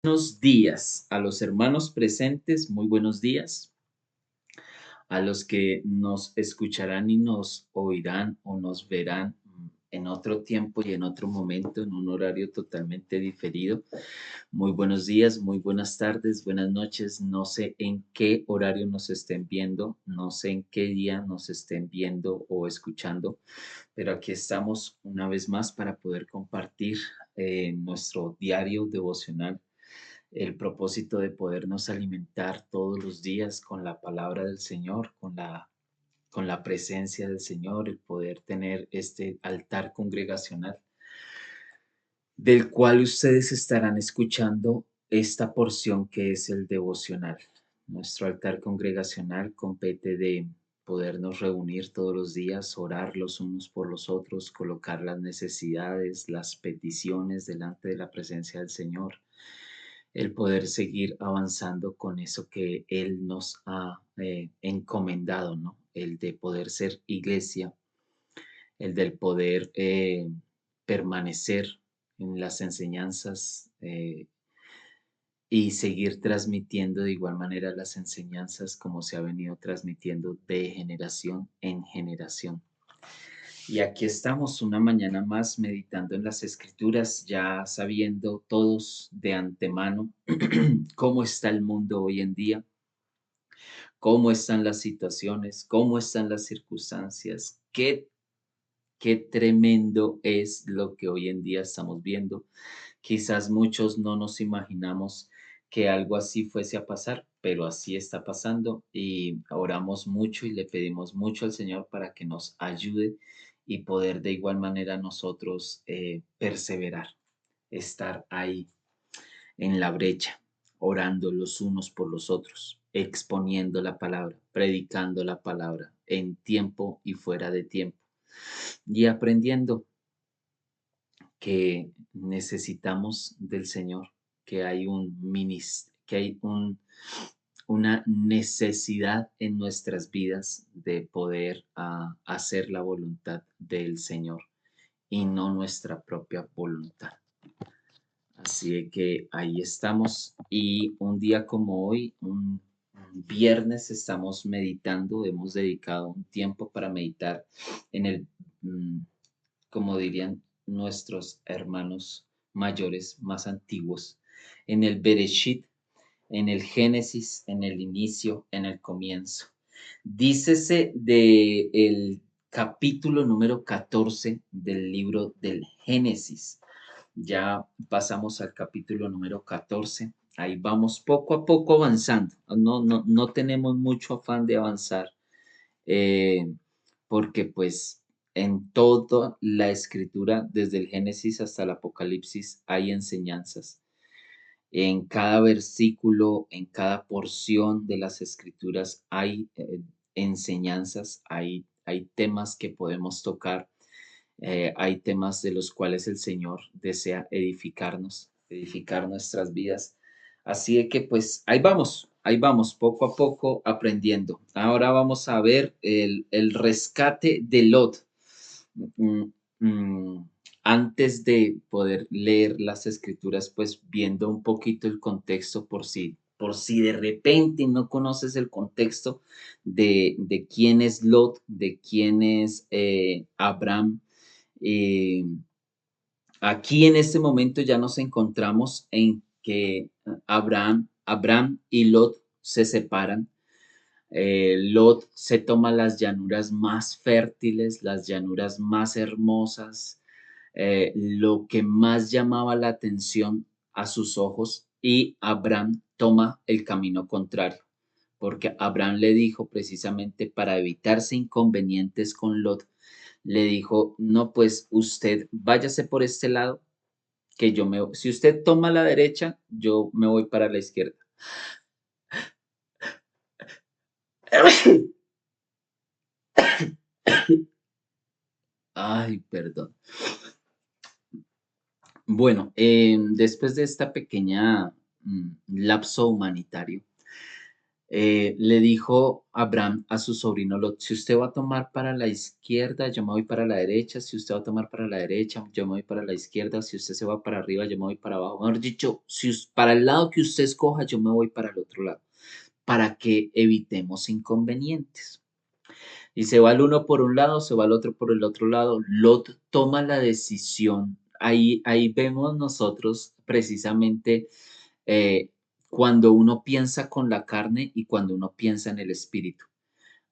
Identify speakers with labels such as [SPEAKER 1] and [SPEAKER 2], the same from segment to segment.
[SPEAKER 1] Buenos días a los hermanos presentes, muy buenos días. A los que nos escucharán y nos oirán o nos verán en otro tiempo y en otro momento, en un horario totalmente diferido. Muy buenos días, muy buenas tardes, buenas noches. No sé en qué horario nos estén viendo, no sé en qué día nos estén viendo o escuchando, pero aquí estamos una vez más para poder compartir nuestro diario devocional, el propósito de podernos alimentar todos los días con la palabra del Señor, con la presencia del Señor, el poder tener este altar congregacional del cual ustedes estarán escuchando esta porción que es el devocional. Nuestro altar congregacional compete de podernos reunir todos los días, orar los unos por los otros, colocar las necesidades, las peticiones delante de la presencia del Señor, el poder seguir avanzando con eso que Él nos ha encomendado, ¿no? El de poder ser iglesia, el del poder permanecer en las enseñanzas y seguir transmitiendo de igual manera las enseñanzas como se ha venido transmitiendo de generación en generación. Y aquí estamos una mañana más meditando en las escrituras, ya sabiendo todos de antemano cómo está el mundo hoy en día, cómo están las situaciones, cómo están las circunstancias, qué tremendo es lo que hoy en día estamos viendo. Quizás muchos no nos imaginamos que algo así fuese a pasar, pero así está pasando y oramos mucho y le pedimos mucho al Señor para que nos ayude y poder de igual manera nosotros perseverar, estar ahí en la brecha, orando los unos por los otros, exponiendo la palabra, predicando la palabra en tiempo y fuera de tiempo y aprendiendo que necesitamos del Señor, que hay una necesidad en nuestras vidas de poder hacer la voluntad del Señor y no nuestra propia voluntad. Así que ahí estamos y un día como hoy, un viernes, estamos meditando, hemos dedicado un tiempo para meditar en mm, como dirían nuestros hermanos mayores más antiguos, en el Bereshit, en el Génesis, en el inicio, en el comienzo. Dícese de el capítulo número 14 del libro del Génesis. Ya pasamos al capítulo número 14. Ahí vamos poco a poco avanzando. No tenemos mucho afán de avanzar, eh, porque pues en toda la escritura, desde el Génesis hasta el Apocalipsis, hay enseñanzas. En cada versículo, en cada porción de las escrituras hay enseñanzas, hay temas que podemos tocar, hay temas de los cuales el Señor desea edificarnos, edificar nuestras vidas. Así de que pues ahí vamos, poco a poco aprendiendo. Ahora vamos a ver el rescate de Lot. Mm, mm, Antes de poder leer las escrituras, pues viendo un poquito el contexto por si de repente no conoces el contexto de quién es Lot, de quién es Abraham. eh, Aquí en este momento ya nos encontramos en que Abraham y Lot se separan. Lot se toma las llanuras más fértiles, las llanuras más hermosas, lo que más llamaba la atención a sus ojos, y Abraham toma el camino contrario, porque Abraham le dijo precisamente para evitarse inconvenientes con Lot, le dijo, no, pues usted váyase por este lado, que si usted toma la derecha, yo me voy para la izquierda. Ay, perdón. Bueno, después de esta pequeña lapso humanitario, Le dijo Abraham a su sobrino Lot, si usted va a tomar para la izquierda, yo me voy para la derecha, si usted va a tomar para la derecha, yo me voy para la izquierda, si usted se va para arriba, yo me voy para abajo. Mejor dicho, para el lado que usted escoja, yo me voy para el otro lado, para que evitemos inconvenientes. Y se va el uno por un lado, se va el otro por el otro lado. Lot toma la decisión. Ahí vemos nosotros precisamente eh, cuando uno piensa con la carne y cuando uno piensa en el espíritu.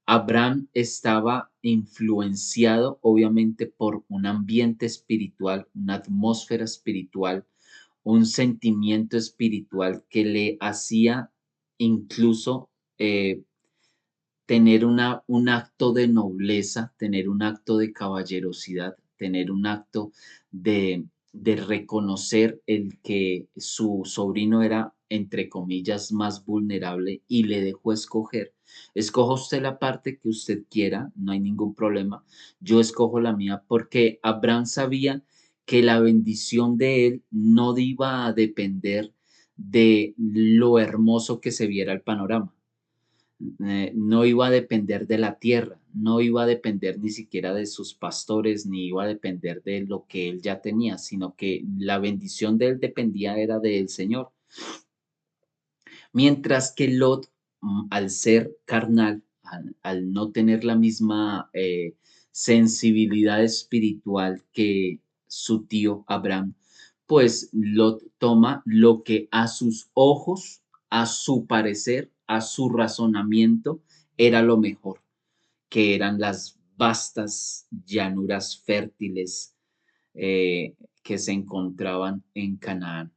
[SPEAKER 1] Abraham estaba influenciado obviamente por un ambiente espiritual, una atmósfera espiritual, un sentimiento espiritual que le hacía incluso tener un acto de nobleza, tener un acto de caballerosidad, tener un acto de reconocer el que su sobrino era, entre comillas, más vulnerable y le dejó escoger. Escoja usted la parte que usted quiera, no hay ningún problema. Yo escojo la mía porque Abraham sabía que la bendición de él no iba a depender de lo hermoso que se viera el panorama. No iba a depender de la tierra, no iba a depender ni siquiera de sus pastores, ni iba a depender de lo que él ya tenía, sino que la bendición de él dependía era del Señor. Mientras que Lot, al ser carnal, al no tener la misma sensibilidad espiritual que su tío Abraham, pues Lot toma lo que a sus ojos, a su parecer, a su razonamiento, era lo mejor, que eran las vastas llanuras fértiles que se encontraban en Canaán.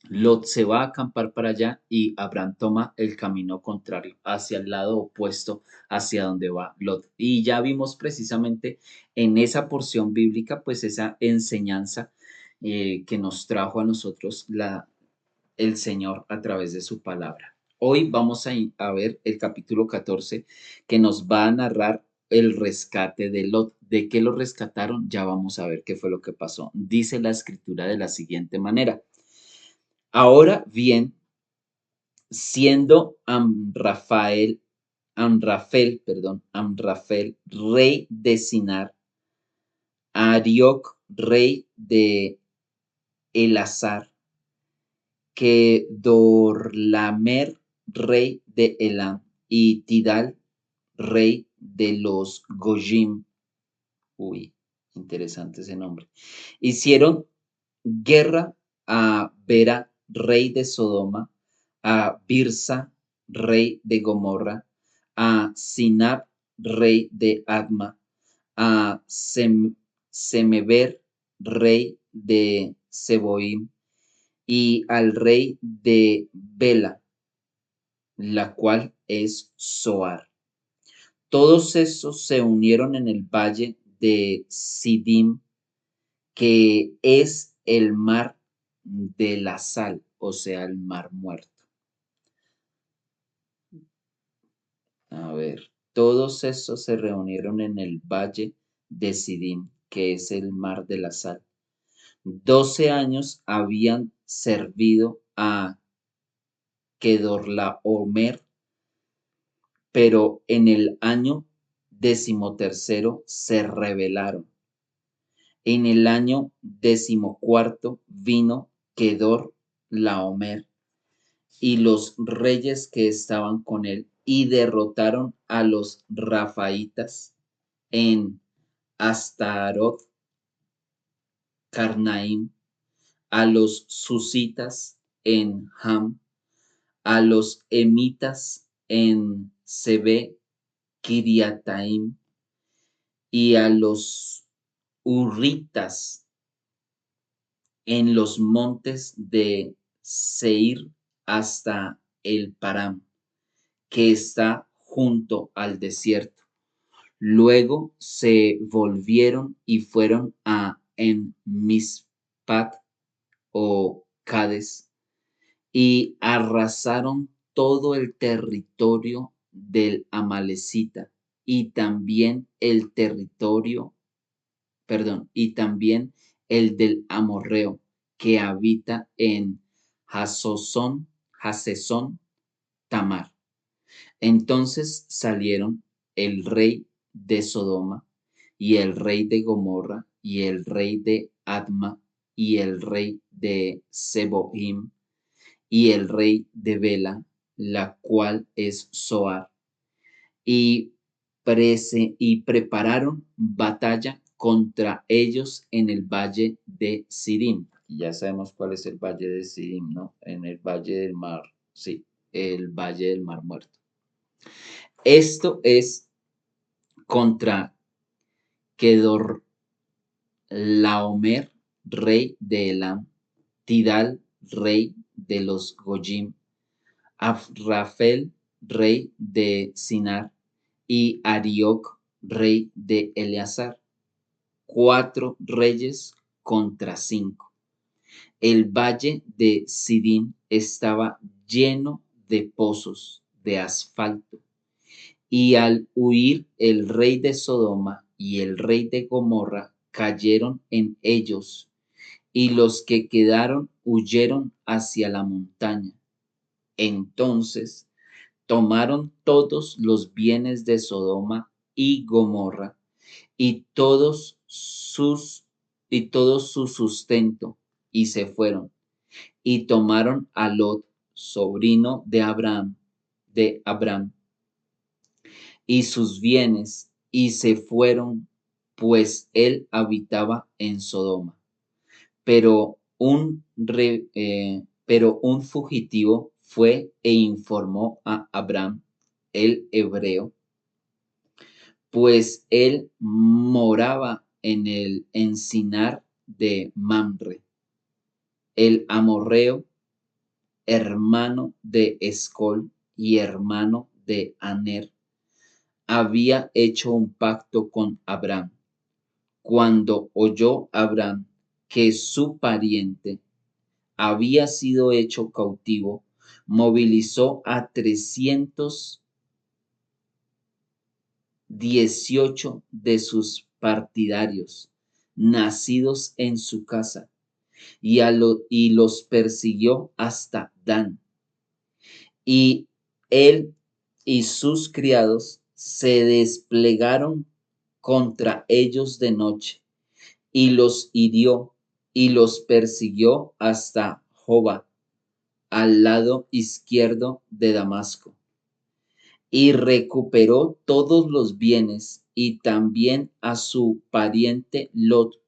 [SPEAKER 1] Lot se va a acampar para allá y Abraham toma el camino contrario, hacia el lado opuesto, hacia donde va Lot. Y ya vimos precisamente en esa porción bíblica, pues esa enseñanza que nos trajo a nosotros el Señor a través de su palabra. Hoy vamos a ver el capítulo 14 que nos va a narrar el rescate de Lot. ¿De qué lo rescataron? Ya vamos a ver qué fue lo que pasó. Dice la escritura de la siguiente manera. Ahora bien, siendo Amrafel, rey de Sinar, Arioc, rey de Elazar, que Dorlamer, rey de Elam, y Tidal, rey de los Gojim. Uy, interesante ese nombre. Hicieron guerra a Bera, rey de Sodoma, a Birsa, rey de Gomorra, a Sinab, rey de Adma, a Semeber, rey de Seboim, y al rey de Bela, la cual es Zoar. Todos esos se unieron en el valle de Sidim, que es el mar de la sal, o sea, el mar muerto. A ver, todos esos se reunieron en el valle de Sidim, que es el mar de la sal. 12 años habían servido a Kedorlaomer, pero en el año 13º se rebelaron. En el año 14º vino Kedor Laomer y los reyes que estaban con él y derrotaron a los Rafaitas en Astaroth, Carnaim, a los Susitas en Ham, a los Emitas en Sebe, Kiriataim, y a los Hurritas en los montes de Seir hasta el Param, que está junto al desierto. Luego se volvieron y fueron a Mispat o Cades y arrasaron todo el territorio del Amalecita y también el territorio, perdón, y también el del Amorreo que habita en Hasesón, Tamar. Entonces salieron el rey de Sodoma y el rey de Gomorra y el rey de Adma y el rey de Seboim y el rey de Bela, la cual es Zoar, y, y prepararon batalla contra ellos en el valle de Sidim. Ya sabemos cuál es el valle de Sidim, ¿no? En el valle del mar, sí, el valle del mar muerto. Esto es contra Kedorlaomer, rey de Elam, Tidal, rey de los Goyim, Afrafel, rey de Sinar, y Arioc, rey de Eleazar. 4 reyes contra 5. El valle de Sidín estaba lleno de pozos de asfalto, y al huir el rey de Sodoma y el rey de Gomorra cayeron en ellos, y los que quedaron huyeron hacia la montaña. Entonces tomaron todos los bienes de Sodoma y Gomorra y todo su sustento, y se fueron y tomaron a Lot, sobrino de Abraham, y sus bienes, y se fueron, pues él habitaba en Sodoma. Pero un fugitivo fue e informó a Abraham, el hebreo, pues él moraba en el encinar de Mamre, el amorreo, hermano de Escol y hermano de Aner. Había hecho un pacto con Abraham. Cuando oyó Abraham que su pariente había sido hecho cautivo, movilizó a 318 de sus partidarios, nacidos en su casa, y los persiguió hasta Dan. Y él y sus criados se desplegaron contra ellos de noche, y los hirió y los persiguió hasta Joba, al lado izquierdo de Damasco, y recuperó todos los bienes y también a su pariente Lot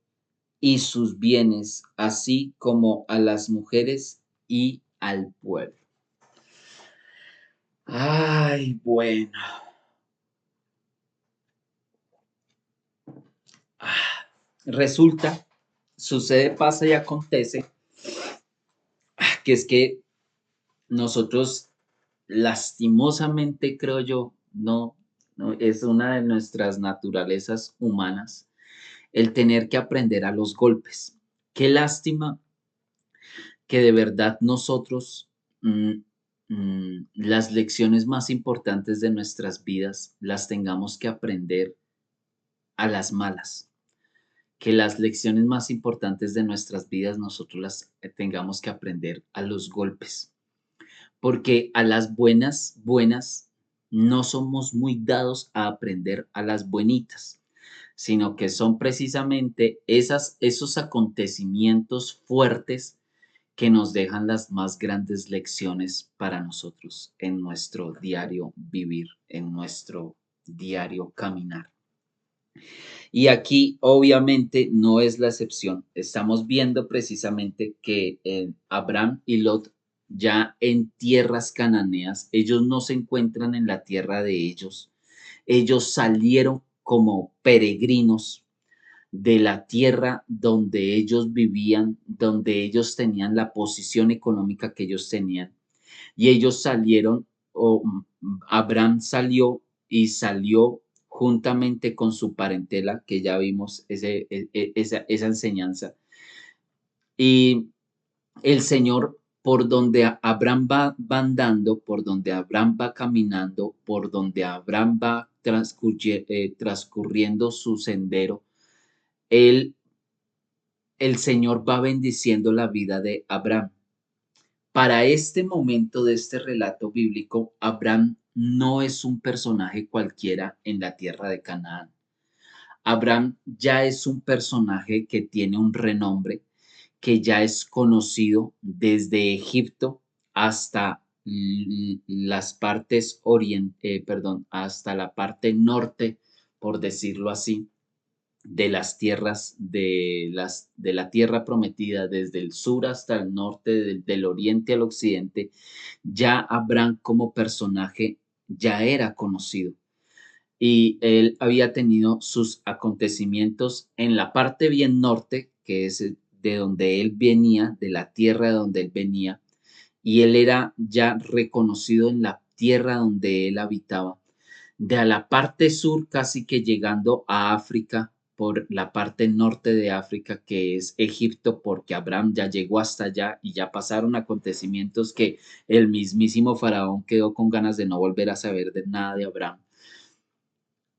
[SPEAKER 1] y sus bienes, así como a las mujeres y al pueblo. Ay, bueno. Resulta, sucede, pasa y acontece que es que nosotros lastimosamente, creo yo, no es una de nuestras naturalezas humanas el tener que aprender a los golpes. Qué lástima que de verdad nosotros mm, las lecciones más importantes de nuestras vidas las tengamos que aprender a las malas. Que las lecciones más importantes de nuestras vidas nosotros las tengamos que aprender a los golpes. Porque a las buenas, buenas, no somos muy dados a aprender a las buenitas, sino que son precisamente esos acontecimientos fuertes que nos dejan las más grandes lecciones para nosotros en nuestro diario vivir, en nuestro diario caminar. Y aquí obviamente no es la excepción. Estamos viendo precisamente que Abraham y Lot ya en tierras cananeas, ellos no se encuentran en la tierra de ellos. Ellos salieron como peregrinos de la tierra donde ellos vivían, donde ellos tenían la posición económica que ellos tenían. Y ellos salieron, Abraham salió juntamente con su parentela, que ya vimos esa enseñanza. Y el Señor, por donde Abraham va andando, por donde Abraham va caminando, por donde Abraham va transcurriendo su sendero, el Señor va bendiciendo la vida de Abraham. Para este momento de este relato bíblico, Abraham no es un personaje cualquiera en la tierra de Canaán. Abraham ya es un personaje que tiene un renombre, que ya es conocido desde Egipto hasta las partes hasta la parte norte, por decirlo así, de las tierras de la tierra prometida, desde el sur hasta el norte, del oriente al occidente. Ya Abraham como personaje ya era conocido y él había tenido sus acontecimientos en la parte bien norte, que es de donde él venía, de la tierra de donde él venía, y él era ya reconocido en la tierra donde él habitaba. De a la parte sur, casi que llegando a África, por la parte norte de África, que es Egipto, porque Abraham ya llegó hasta allá y ya pasaron acontecimientos que el mismísimo faraón quedó con ganas de no volver a saber de nada de Abraham.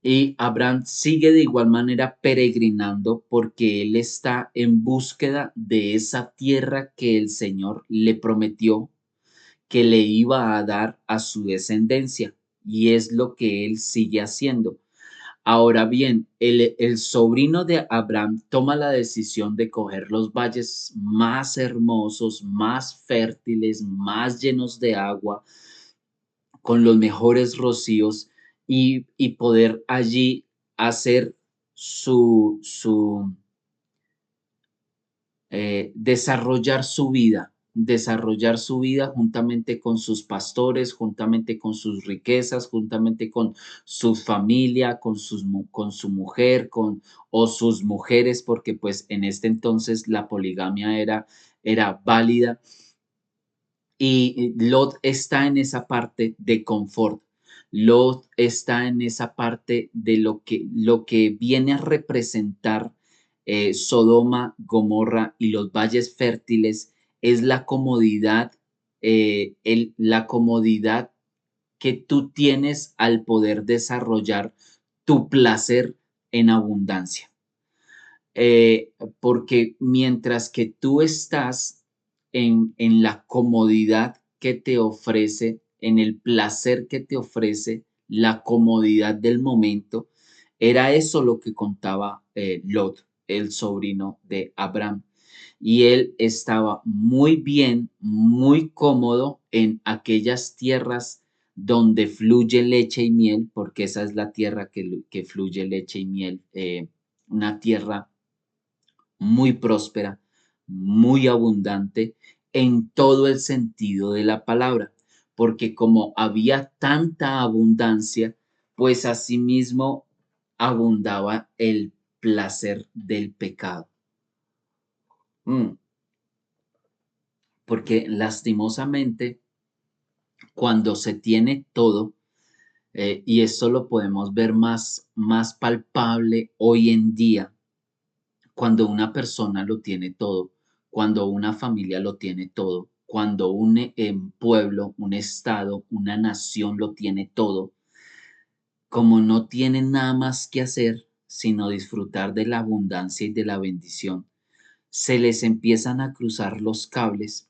[SPEAKER 1] Y Abraham sigue de igual manera peregrinando porque él está en búsqueda de esa tierra que el Señor le prometió que le iba a dar a su descendencia. Y es lo que él sigue haciendo. Ahora bien, el sobrino de Abraham toma la decisión de coger los valles más hermosos, más fértiles, más llenos de agua, con los mejores rocíos y poder allí hacer desarrollar su vida juntamente con sus pastores, juntamente con sus riquezas, juntamente con su familia, con su mujer, o sus mujeres, porque pues en este entonces la poligamia era válida. Y Lot está en esa parte de confort. Lot está en esa parte de lo que viene a representar Sodoma, Gomorra y los valles fértiles es la comodidad, la comodidad que tú tienes al poder desarrollar tu placer en abundancia. Porque mientras que tú estás en la comodidad que te ofrece, en el placer que te ofrece, la comodidad del momento, era eso lo que contaba Lot, el sobrino de Abraham. Y él estaba muy bien, muy cómodo en aquellas tierras donde fluye leche y miel, porque esa es la tierra que fluye leche y miel, una tierra muy próspera, muy abundante en todo el sentido de la palabra, porque como había tanta abundancia, pues asimismo abundaba el placer del pecado. Mm, Porque lastimosamente, cuando se tiene todo, y esto lo podemos ver más palpable hoy en día, cuando una persona lo tiene todo, cuando una familia lo tiene todo, cuando un pueblo, un estado, una nación lo tiene todo, como no tienen nada más que hacer sino disfrutar de la abundancia y de la bendición, se les empiezan a cruzar los cables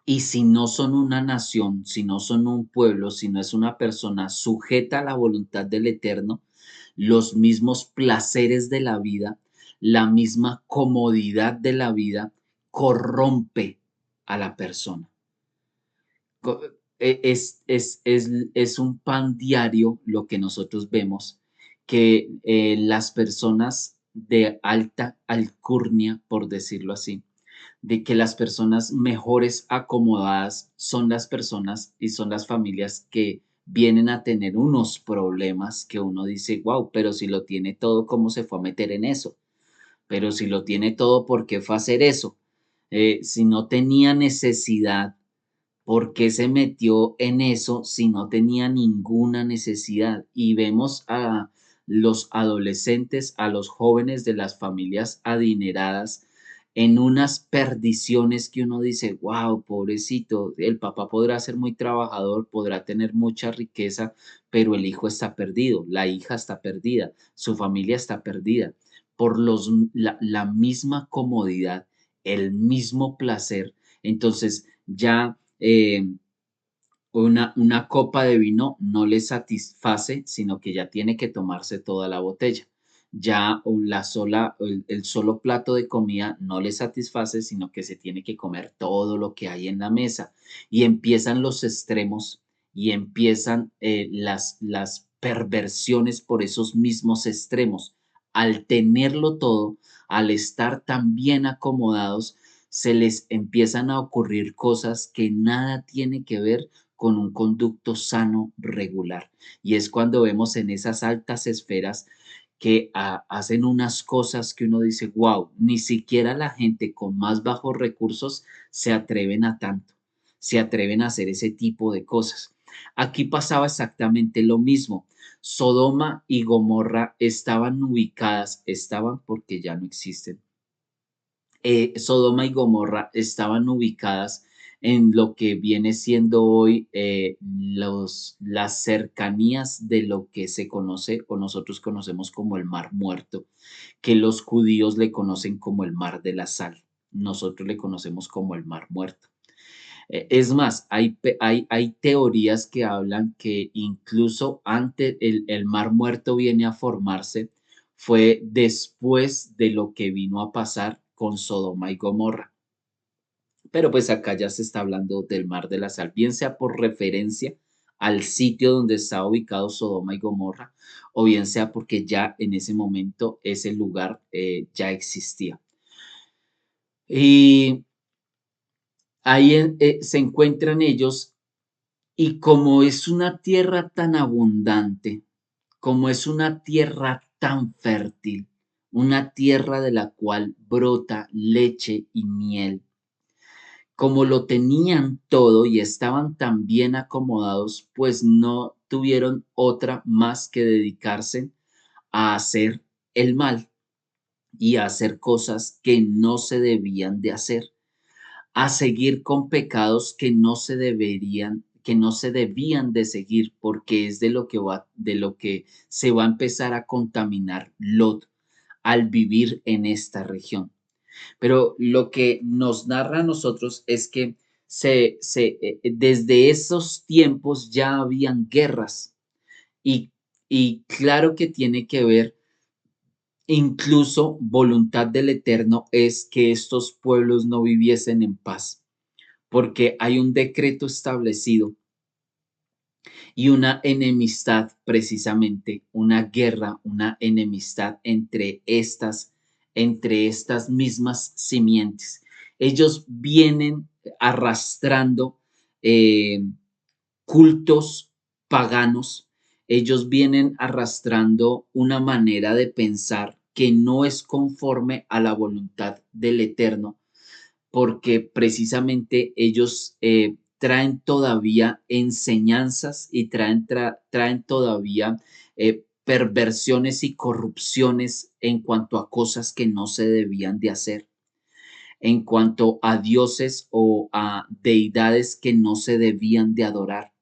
[SPEAKER 1] y si no son una nación, si no son un pueblo, si no es una persona sujeta a la voluntad del Eterno, los mismos placeres de la vida, la misma comodidad de la vida corrompe a la persona. Co- es un pan diario lo que nosotros vemos, que las personas de alta alcurnia, por decirlo así, de que las personas mejores acomodadas son las personas y son las familias que vienen a tener unos problemas que uno dice, wow, pero si lo tiene todo, ¿cómo se fue a meter en eso? Pero si lo tiene todo, ¿por qué fue a hacer eso? Si no tenía necesidad, ¿por qué se metió en eso si no tenía ninguna necesidad? Y vemos a los adolescentes, a los jóvenes de las familias adineradas en unas perdiciones que uno dice, wow, pobrecito, el papá podrá ser muy trabajador, podrá tener mucha riqueza, pero el hijo está perdido, la hija está perdida, su familia está perdida por la misma comodidad, el mismo placer, Entonces ya una copa de vino no le satisface, sino que ya tiene que tomarse toda la botella. Ya el solo plato de comida no le satisface, sino que se tiene que comer todo lo que hay en la mesa. Y empiezan los extremos y empiezan las perversiones por esos mismos extremos. Al tenerlo todo, al estar tan bien acomodados, se les empiezan a ocurrir cosas que nada tiene que ver con un conducto sano, regular. Y es cuando vemos en esas altas esferas que hacen unas cosas que uno dice, wow, ni siquiera la gente con más bajos recursos se atreven a tanto, se atreven a hacer ese tipo de cosas. Aquí pasaba exactamente lo mismo. Sodoma y Gomorra estaban porque ya no existen. Sodoma y Gomorra estaban ubicadas en lo que viene siendo hoy las cercanías de lo que se conoce o nosotros conocemos como el Mar Muerto, que los judíos le conocen como el Mar de la Sal. Nosotros le conocemos como el Mar Muerto. Es más, hay teorías que hablan que incluso antes el Mar Muerto viene a formarse, fue después de lo que vino a pasar con Sodoma y Gomorra. Pero pues acá ya se está hablando del Mar de la Sal, bien sea por referencia al sitio donde está ubicado Sodoma y Gomorra, o bien sea porque ya en ese momento ese lugar ya existía. Y ahí se encuentran ellos. Y como es una tierra tan abundante, como es una tierra tan fértil, una tierra de la cual brota leche y miel, como lo tenían todo y estaban tan bien acomodados, pues no tuvieron otra más que dedicarse a hacer el mal y a hacer cosas que no se debían de hacer, a seguir con pecados que no se debían de seguir, porque es de lo que se va a empezar a contaminar Lot al vivir en esta región. Pero lo que nos narra a nosotros es que desde esos tiempos ya habían guerras y, y claro que tiene que ver. Incluso voluntad del Eterno es que estos pueblos no viviesen en paz, porque hay un decreto establecido y una enemistad, precisamente, una guerra, una enemistad entre estas mismas simientes. Ellos vienen arrastrando eh, cultos paganos, ellos vienen arrastrando una manera de pensar que no es conforme a la voluntad del Eterno, porque precisamente ellos traen todavía enseñanzas y traen todavía perversiones y corrupciones en cuanto a cosas que no se debían de hacer, en cuanto a dioses o a deidades que no se debían de adorar.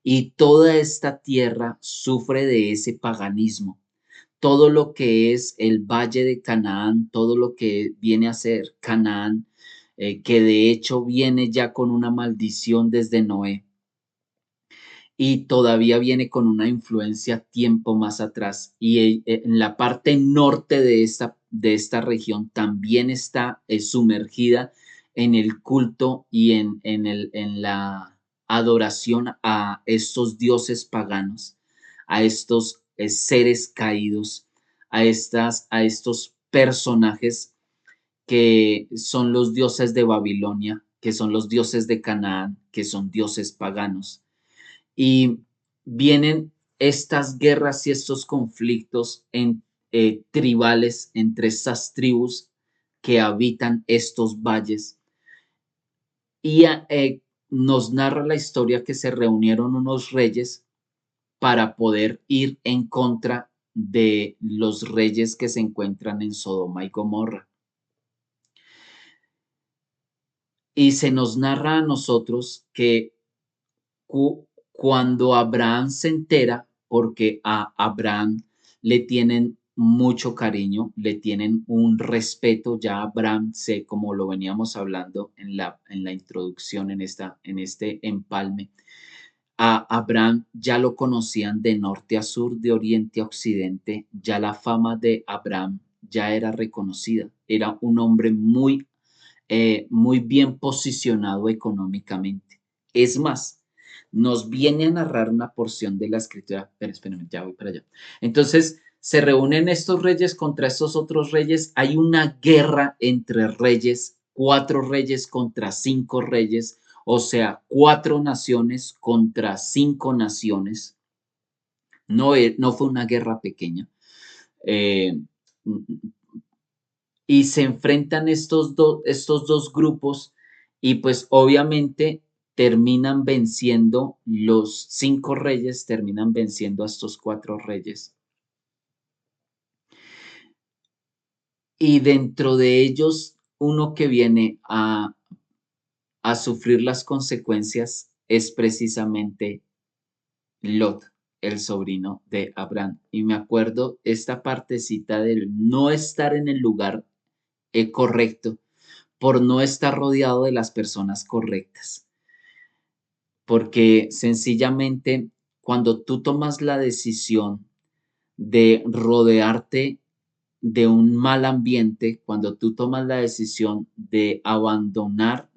[SPEAKER 1] Y toda esta tierra sufre de ese paganismo. Todo lo que es el valle de Canaán, todo lo que viene a ser Canaán, que de hecho viene ya con una maldición desde Noé y todavía viene con una influencia tiempo más atrás. Y en la parte norte de esta región también está sumergida en el culto y en la adoración a estos dioses paganos, a estos seres caídos, a estos personajes que son los dioses de Babilonia, que son los dioses de Canaán, que son dioses paganos. Y vienen estas guerras y estos conflictos tribales entre estas tribus que habitan estos valles. Y nos narra la historia que se reunieron unos reyes para poder ir en contra de los reyes que se encuentran en Sodoma y Gomorra. Y se nos narra a nosotros que cuando Abraham se entera, porque a Abraham le tienen mucho cariño, le tienen un respeto. Ya Abraham, sé, como lo veníamos hablando en la introducción, en este empalme, a Abraham ya lo conocían de norte a sur, de oriente a occidente, ya la fama de Abraham ya era reconocida, era un hombre muy bien posicionado económicamente. Es más, nos viene a narrar una porción de la escritura, pero espérenme, ya voy para allá. Entonces, se reúnen estos reyes contra estos otros reyes, hay una guerra entre reyes, 4 reyes contra 5 reyes, o sea, 4 naciones contra 5 naciones. No, no fue una guerra pequeña. Eh, y se enfrentan estos dos grupos y pues obviamente terminan venciendo, los 5 reyes terminan venciendo a estos 4 reyes. Y dentro de ellos, uno que viene a sufrir las consecuencias es precisamente Lot, el sobrino de Abraham. Y me acuerdo esta partecita del no estar en el lugar correcto por no estar rodeado de las personas correctas. Porque sencillamente cuando tú tomas la decisión de rodearte de un mal ambiente, cuando tú tomas la decisión de abandonar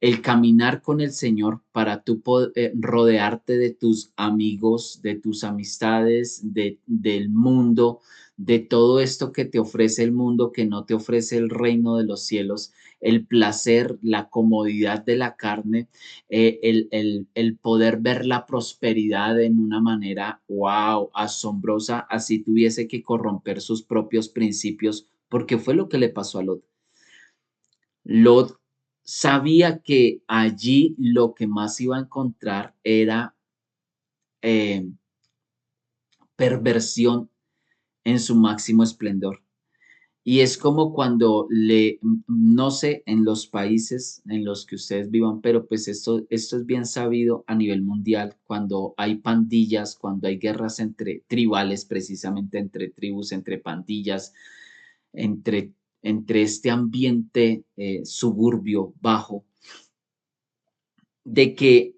[SPEAKER 1] el caminar con el Señor para tú poder rodearte de tus amigos, de tus amistades, del mundo, de todo esto que te ofrece el mundo, que no te ofrece el reino de los cielos, el placer, la comodidad de la carne, el poder ver la prosperidad en una manera, wow, asombrosa, así tuviese que corromper sus propios principios, porque fue lo que le pasó a Lot. Lot sabía que allí lo que más iba a encontrar era eh, perversión en su máximo esplendor. Y es como cuando no sé, en los países en los que ustedes vivan, pero pues esto es bien sabido a nivel mundial, cuando hay pandillas, cuando hay guerras entre tribales, precisamente entre tribus, entre pandillas, entre, entre este ambiente suburbio bajo, de que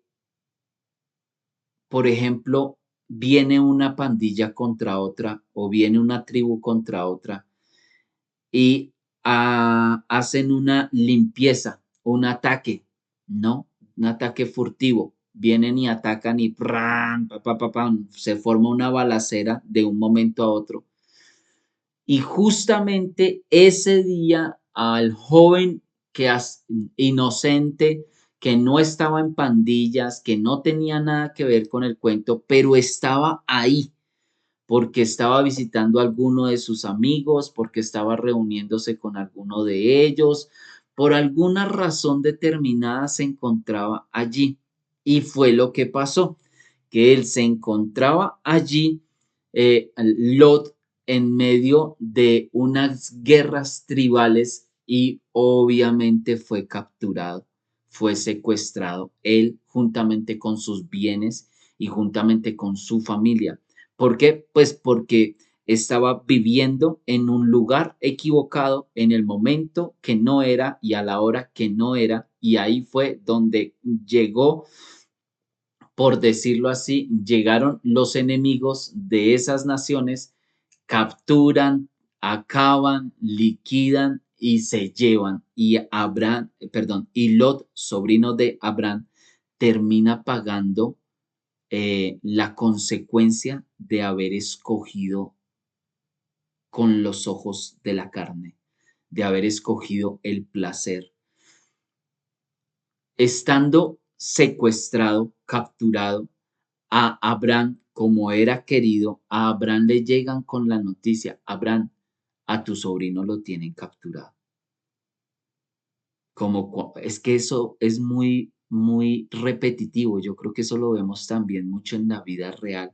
[SPEAKER 1] por ejemplo, viene una pandilla contra otra o viene una tribu contra otra y hacen una limpieza, un ataque, ¿no? Un ataque furtivo. Vienen y atacan y ¡pran! Pa, pa, pa, pam, se forma una balacera de un momento a otro. Y justamente ese día al joven inocente, que no estaba en pandillas, que no tenía nada que ver con el cuento, pero estaba ahí porque estaba visitando a alguno de sus amigos, porque estaba reuniéndose con alguno de ellos, por alguna razón determinada se encontraba allí. Y fue lo que pasó, que él se encontraba allí, Lot, en medio de unas guerras tribales y obviamente fue capturado, fue secuestrado, él juntamente con sus bienes y juntamente con su familia. ¿Por qué? Pues porque estaba viviendo en un lugar equivocado, en el momento que no era y a la hora que no era, y ahí fue donde llegó, por decirlo así, llegaron los enemigos de esas naciones, capturan, acaban, liquidan y se llevan. Y Abraham, perdón, y Lot, sobrino de Abraham, termina pagando la consecuencia de haber escogido con los ojos de la carne, de haber escogido el placer. Estando secuestrado, capturado, a Abraham, como era querido, a Abraham le llegan con la noticia: Abraham, a tu sobrino lo tienen capturado. Es que eso es muy repetitivo. Yo creo que eso lo vemos también mucho en la vida real,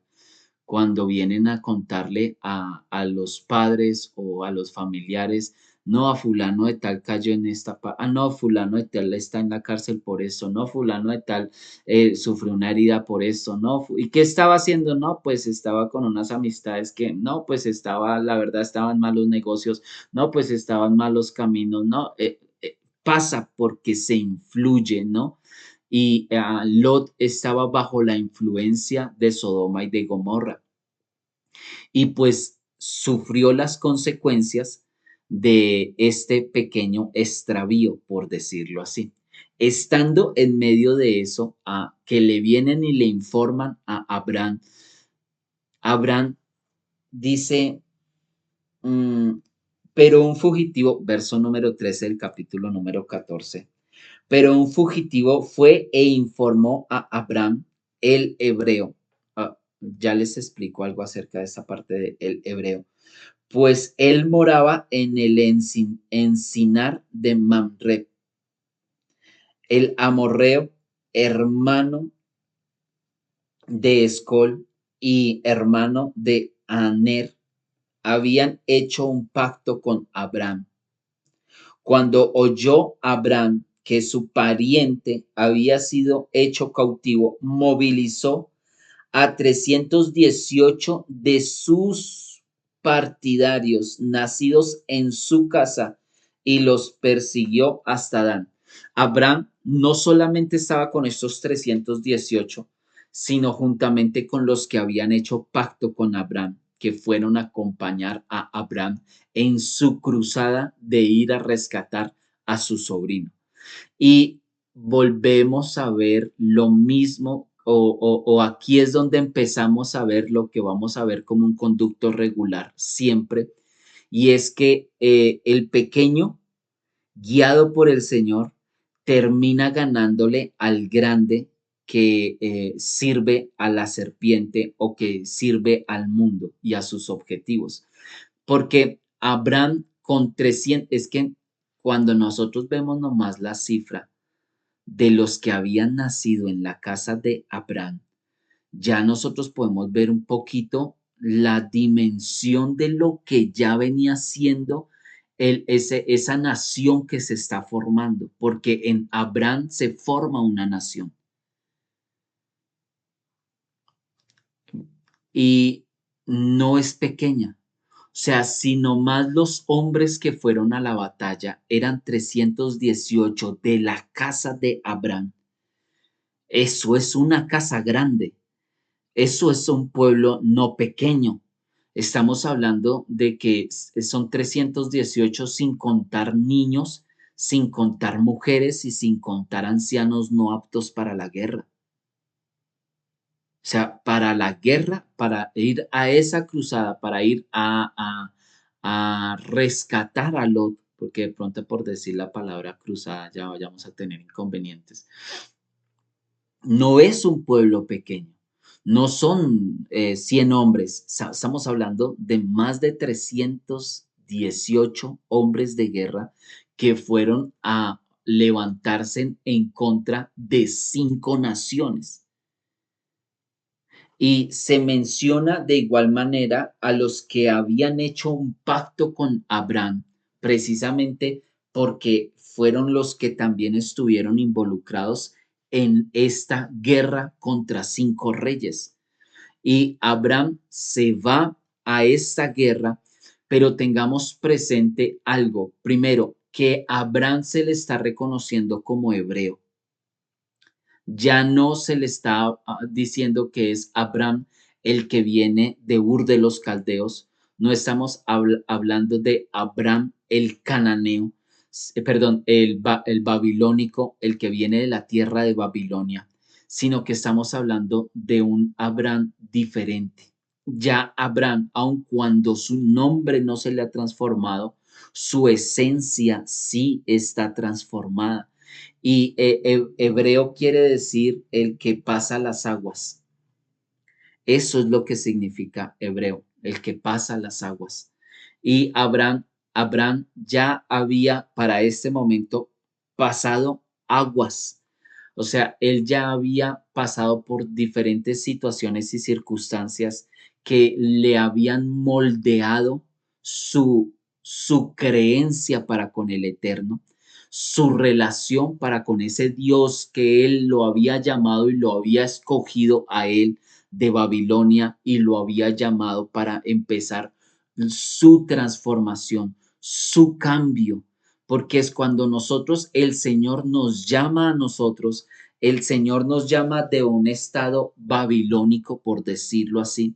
[SPEAKER 1] cuando vienen a contarle a los padres o a los familiares no, a fulano de tal cayó en no, fulano de tal está en la cárcel por eso, no, fulano de tal sufrió una herida por eso, no, ¿y qué estaba haciendo? No, pues estaba con unas amistades que, no, pues estaba, la verdad, estaban malos negocios, no, pues estaban malos caminos, no, pasa porque se influye, ¿no? Y Lot estaba bajo la influencia de Sodoma y de Gomorra y pues sufrió las consecuencias de este pequeño extravío, por decirlo así. Estando en medio de eso, a que le vienen y le informan a Abraham, Abraham dice, mm, pero un fugitivo, verso número 13 del capítulo número 14, pero un fugitivo fue e informó a Abraham, el hebreo. Ya les explico algo acerca de esa parte del hebreo. Pues él moraba en el encinar de Mamre, el amorreo, hermano de Escol y hermano de Aner, habían hecho un pacto con Abraham. Cuando oyó Abraham que su pariente había sido hecho cautivo, movilizó a 318 de sus partidarios nacidos en su casa y los persiguió hasta Dan. Abraham no solamente estaba con estos 318, sino juntamente con los que habían hecho pacto con Abraham, que fueron a acompañar a Abraham en su cruzada de ir a rescatar a su sobrino. Y volvemos a ver lo mismo, o aquí es donde empezamos a ver lo que vamos a ver como un conducto regular siempre, y es que el pequeño, guiado por el Señor, termina ganándole al grande que sirve a la serpiente o que sirve al mundo y a sus objetivos. Porque Abraham con 300, es que cuando nosotros vemos nomás la cifra de los que habían nacido en la casa de Abraham, ya nosotros podemos ver un poquito la dimensión de lo que ya venía siendo esa nación que se está formando, porque en Abraham se forma una nación. Y no es pequeña. O sea, si nomás los hombres que fueron a la batalla eran 318 de la casa de Abraham, eso es una casa grande. Eso es un pueblo no pequeño. Estamos hablando de que son 318 sin contar niños, sin contar mujeres y sin contar ancianos no aptos para la guerra. O sea, para la guerra, para ir a esa cruzada, para ir a rescatar a Lot, porque de pronto por decir la palabra cruzada ya vayamos a tener inconvenientes. No es un pueblo pequeño, no son 100 hombres, estamos hablando de más de 318 hombres de guerra que fueron a levantarse en contra de 5 naciones. Y se menciona de igual manera a los que habían hecho un pacto con Abraham, precisamente porque fueron los que también estuvieron involucrados en esta guerra contra 5 reyes. Y Abraham se va a esta guerra, pero tengamos presente algo. Primero, que Abraham se le está reconociendo como hebreo. Ya no se le está diciendo que es Abraham el que viene de Ur de los Caldeos. No estamos hablando de Abraham el cananeo, perdón, el babilónico, el que viene de la tierra de Babilonia, sino que estamos hablando de un Abraham diferente. Ya Abraham, aun cuando su nombre no se le ha transformado, su esencia sí está transformada. Y hebreo quiere decir el que pasa las aguas. Eso es lo que significa hebreo, el que pasa las aguas. Y Abraham ya había para este momento pasado aguas. O sea, él ya había pasado por diferentes situaciones y circunstancias que le habían moldeado su su creencia para con el Eterno, su relación para con ese Dios que él lo había llamado y lo había escogido a él de Babilonia y lo había llamado para empezar su transformación, su cambio, porque es cuando nosotros, el Señor nos llama a nosotros, el Señor nos llama de un estado babilónico, por decirlo así,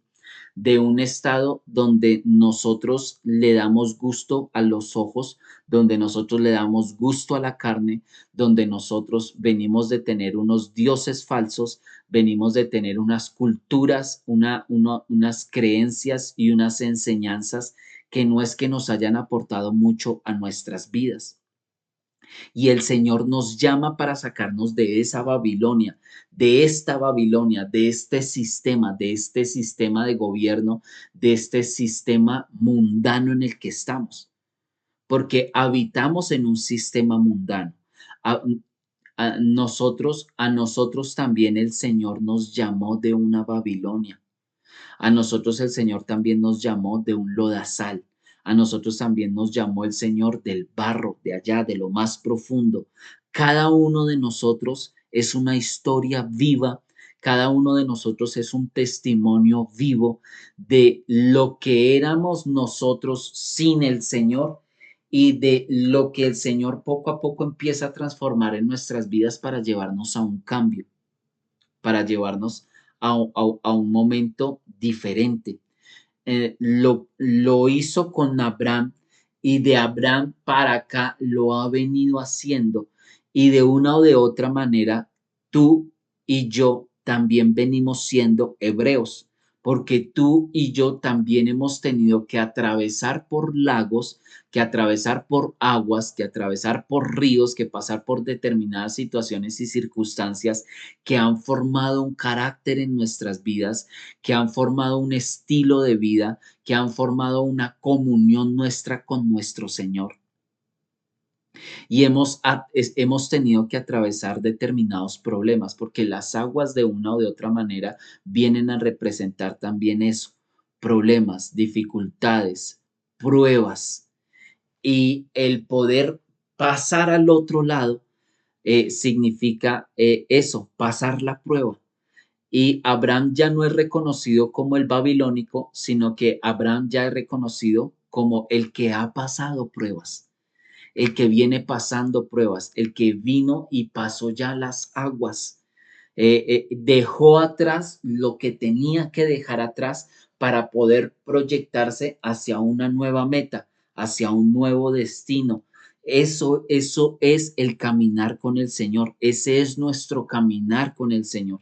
[SPEAKER 1] de un estado donde nosotros le damos gusto a los ojos, donde nosotros le damos gusto a la carne, donde nosotros venimos de tener unos dioses falsos, venimos de tener unas culturas, unas creencias y unas enseñanzas que no es que nos hayan aportado mucho a nuestras vidas. Y el Señor nos llama para sacarnos de esa Babilonia, de esta Babilonia, de este sistema de gobierno, de este sistema mundano en el que estamos, porque habitamos en un sistema mundano. A, a nosotros también el Señor nos llamó de una Babilonia. A nosotros el Señor también nos llamó de un lodazal. A nosotros también nos llamó el Señor del barro, de allá, de lo más profundo. Cada uno de nosotros es una historia viva. Cada uno de nosotros es un testimonio vivo de lo que éramos nosotros sin el Señor y de lo que el Señor poco a poco empieza a transformar en nuestras vidas para llevarnos a un cambio, para llevarnos a un momento diferente. Lo hizo con Abraham y de Abraham para acá lo ha venido haciendo y de una o de otra manera tú y yo también venimos siendo hebreos, porque tú y yo también hemos tenido que atravesar por lagos, que atravesar por aguas, que atravesar por ríos, que pasar por determinadas situaciones y circunstancias que han formado un carácter en nuestras vidas, que han formado un estilo de vida, que han formado una comunión nuestra con nuestro Señor. Y hemos tenido que atravesar determinados problemas, porque las aguas de una o de otra manera vienen a representar también eso, problemas, dificultades, pruebas. Y el poder pasar al otro lado significa eso, pasar la prueba. Y Abraham ya no es reconocido como el babilónico, sino que Abraham ya es reconocido como el que ha pasado pruebas, el que viene pasando pruebas, el que vino y pasó ya las aguas. Dejó atrás lo que tenía que dejar atrás para poder proyectarse hacia una nueva meta, hacia un nuevo destino. Eso es el caminar con el Señor. Ese es nuestro caminar con el Señor,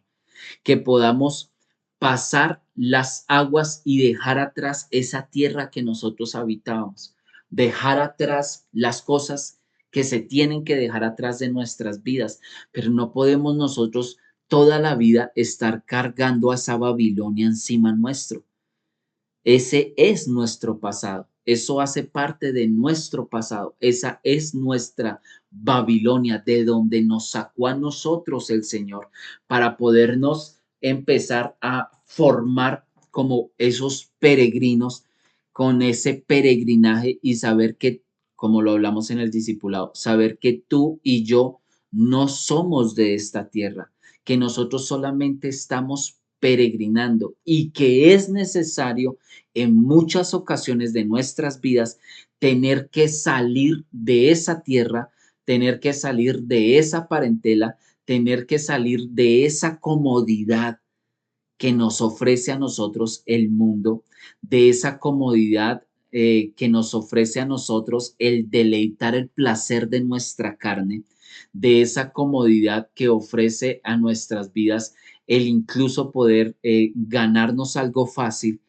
[SPEAKER 1] que podamos pasar las aguas y dejar atrás esa tierra que nosotros habitábamos, dejar atrás las cosas que se tienen que dejar atrás de nuestras vidas, pero no podemos nosotros toda la vida estar cargando a esa Babilonia encima nuestro. Ese es nuestro pasado. Eso hace parte de nuestro pasado. Esa es nuestra Babilonia, de donde nos sacó a nosotros el Señor para podernos empezar a formar como esos peregrinos con ese peregrinaje y saber que, como lo hablamos en el discipulado, saber que tú y yo no somos de esta tierra, que nosotros solamente estamos peregrinando y que es necesario en muchas ocasiones de nuestras vidas tener que salir de esa tierra, tener que salir de esa parentela, tener que salir de esa comodidad que nos ofrece a nosotros el mundo, de esa comodidad que nos ofrece a nosotros el deleitar el placer de nuestra carne, de esa comodidad que ofrece a nuestras vidas el incluso poder ganarnos algo fácil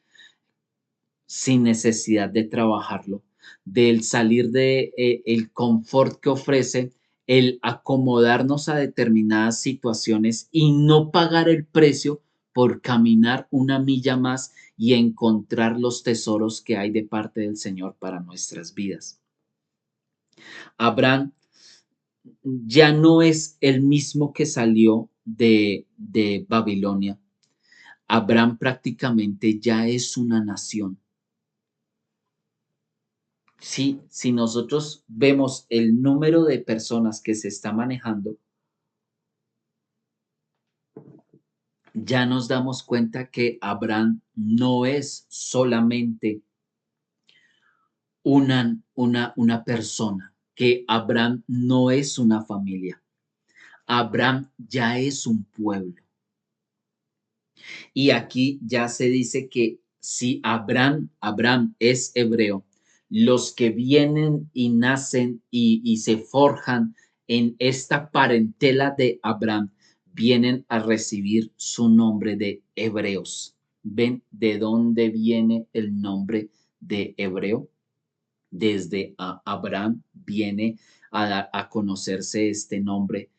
[SPEAKER 1] sin necesidad de trabajarlo, del salir de el confort que ofrece el acomodarnos a determinadas situaciones y no pagar el precio por caminar una milla más y encontrar los tesoros que hay de parte del Señor para nuestras vidas. Abraham ya no es el mismo que salió de Babilonia. Abraham prácticamente ya es una nación. si nosotros vemos el número de personas que se está manejando, ya nos damos cuenta que Abraham no es solamente una persona, que Abraham no es una familia. Abraham ya es un pueblo. Y aquí ya se dice que si Abraham es hebreo, los que vienen y nacen y se forjan en esta parentela de Abraham, vienen a recibir su nombre de hebreos. ¿Ven de dónde viene el nombre de hebreo? Desde Abraham viene a conocerse este nombre,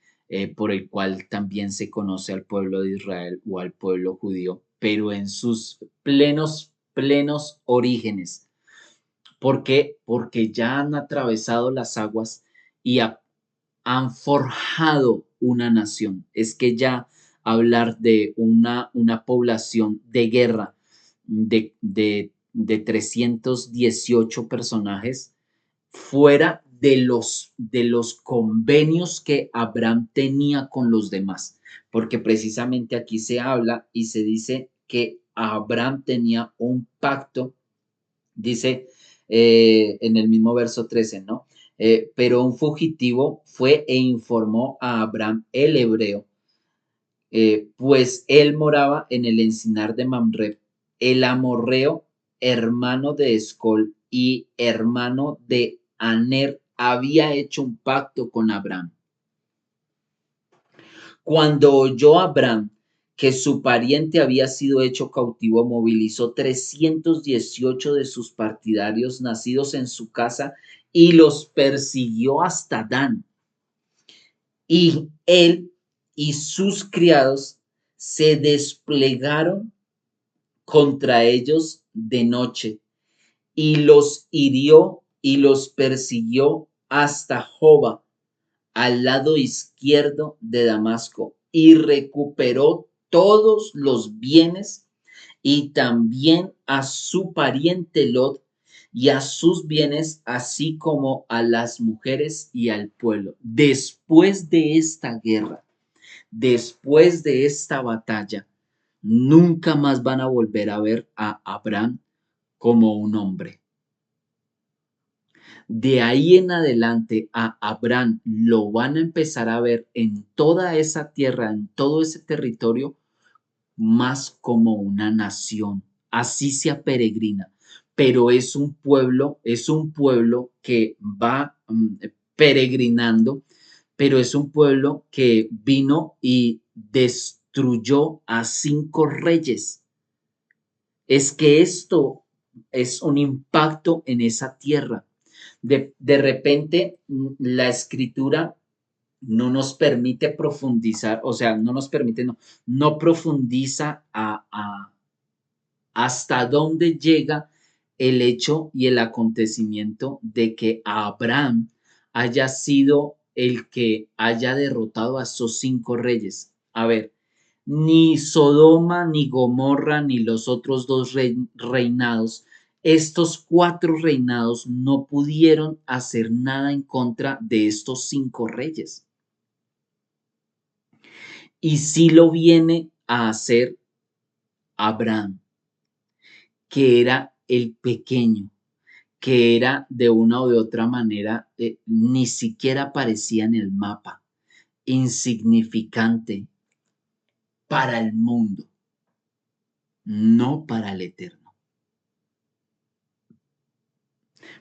[SPEAKER 1] por el cual también se conoce al pueblo de Israel o al pueblo judío, pero en sus plenos orígenes. ¿Por qué? Porque ya han atravesado las aguas y han forjado una nación. Es que ya hablar de una población de guerra de 318 personajes fuera de los convenios que Abraham tenía con los demás, porque precisamente aquí se habla y se dice que Abraham tenía un pacto, dice en el mismo verso 13, ¿no? Pero un fugitivo fue e informó a Abraham el hebreo, pues él moraba en el encinar de Mamre, el amorreo, hermano de Escol y hermano de Aner, había hecho un pacto con Abraham. Cuando oyó Abraham que su pariente había sido hecho cautivo, movilizó 318 de sus partidarios nacidos en su casa y los persiguió hasta Dan. Y él y sus criados se desplegaron contra ellos de noche y los hirió y los persiguió hasta Joba, al lado izquierdo de Damasco, y recuperó todos los bienes y también a su pariente Lot y a sus bienes, así como a las mujeres y al pueblo. Después de esta guerra, después de esta batalla, nunca más van a volver a ver a Abraham como un hombre. De ahí en adelante a Abraham lo van a empezar a ver en toda esa tierra, en todo ese territorio, más como una nación, así sea peregrina, pero es un pueblo que va peregrinando, pero es un pueblo que vino y destruyó a 5 reyes. Es que esto es un impacto en esa tierra. De repente, la escritura no nos permite profundizar, o sea, no nos permite, no profundiza hasta dónde llega el hecho y el acontecimiento de que Abraham haya sido el que haya derrotado a esos 5 reyes. A ver, ni Sodoma, ni Gomorra, ni los otros dos reinados, estos 4 reinados no pudieron hacer nada en contra de estos 5 reyes. Y sí lo viene a hacer Abraham, que era el pequeño, que era de una o de otra manera, ni siquiera aparecía en el mapa, insignificante para el mundo, no para el eterno.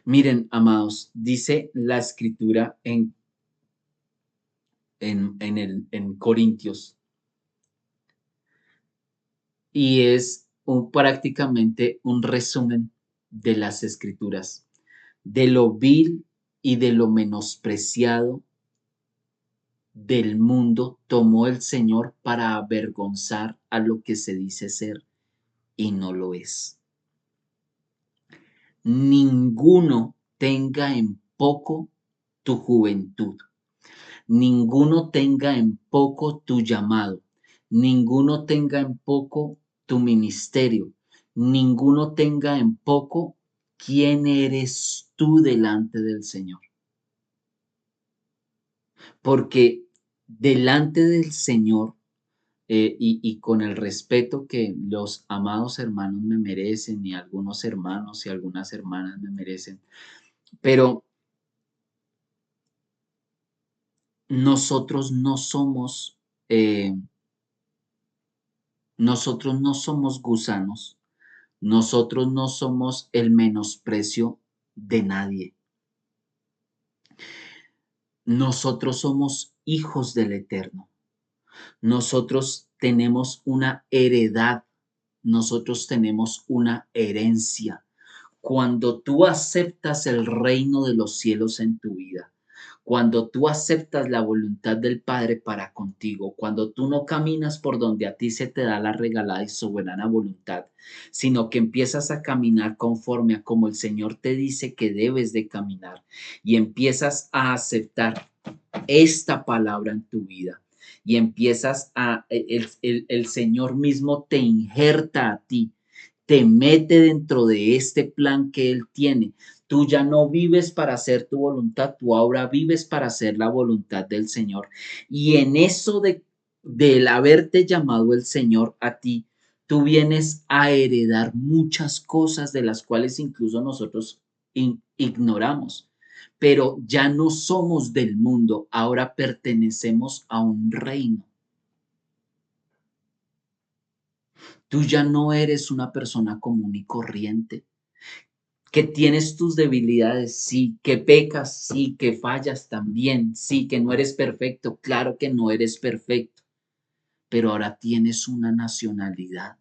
[SPEAKER 1] Miren, amados, dice la escritura en Corintios, y es prácticamente un resumen de las escrituras, de lo vil y de lo menospreciado del mundo tomó el Señor para avergonzar a lo que se dice ser y no lo es. Ninguno tenga en poco tu juventud, ninguno tenga en poco tu llamado, ninguno tenga en poco tu ministerio, ninguno tenga en poco ¿Quién eres tú delante del Señor? Porque delante del Señor, y con el respeto que los amados hermanos me merecen, y algunos hermanos y algunas hermanas me merecen, pero nosotros no somos, eh, nosotros no somos gusanos, nosotros no somos el menosprecio de nadie. Nosotros somos hijos del Eterno. Nosotros tenemos una heredad, nosotros tenemos una herencia. Cuando tú aceptas el reino de los cielos en tu vida, cuando tú aceptas la voluntad del Padre para contigo, cuando tú no caminas por donde a ti se te da la regalada y soberana voluntad, sino que empiezas a caminar conforme a como el Señor te dice que debes de caminar y empiezas a aceptar esta palabra en tu vida y empiezas a, el Señor mismo te injerta a ti, te mete dentro de este plan que Él tiene. Tú ya no vives para hacer tu voluntad, tú ahora vives para hacer la voluntad del Señor. Y en eso del haberte llamado el Señor a ti, tú vienes a heredar muchas cosas de las cuales incluso nosotros ignoramos. Pero ya no somos del mundo, ahora pertenecemos a un reino. Tú ya no eres una persona común y corriente. Que tienes tus debilidades, sí, que pecas, sí, que fallas también, sí, que no eres perfecto, claro que no eres perfecto, pero ahora tienes una nacionalidad,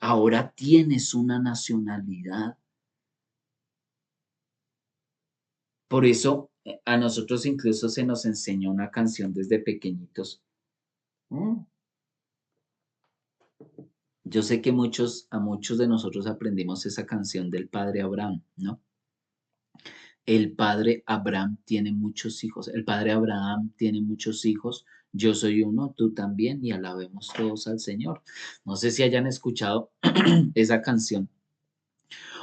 [SPEAKER 1] ahora tienes una nacionalidad. Por eso a nosotros incluso se nos enseñó una canción desde pequeñitos. Mm, Yo sé que a muchos de nosotros aprendimos esa canción del padre Abraham, ¿no? El padre Abraham tiene muchos hijos, el padre Abraham tiene muchos hijos, yo soy uno, tú también, y alabemos todos al Señor. No sé si hayan escuchado esa canción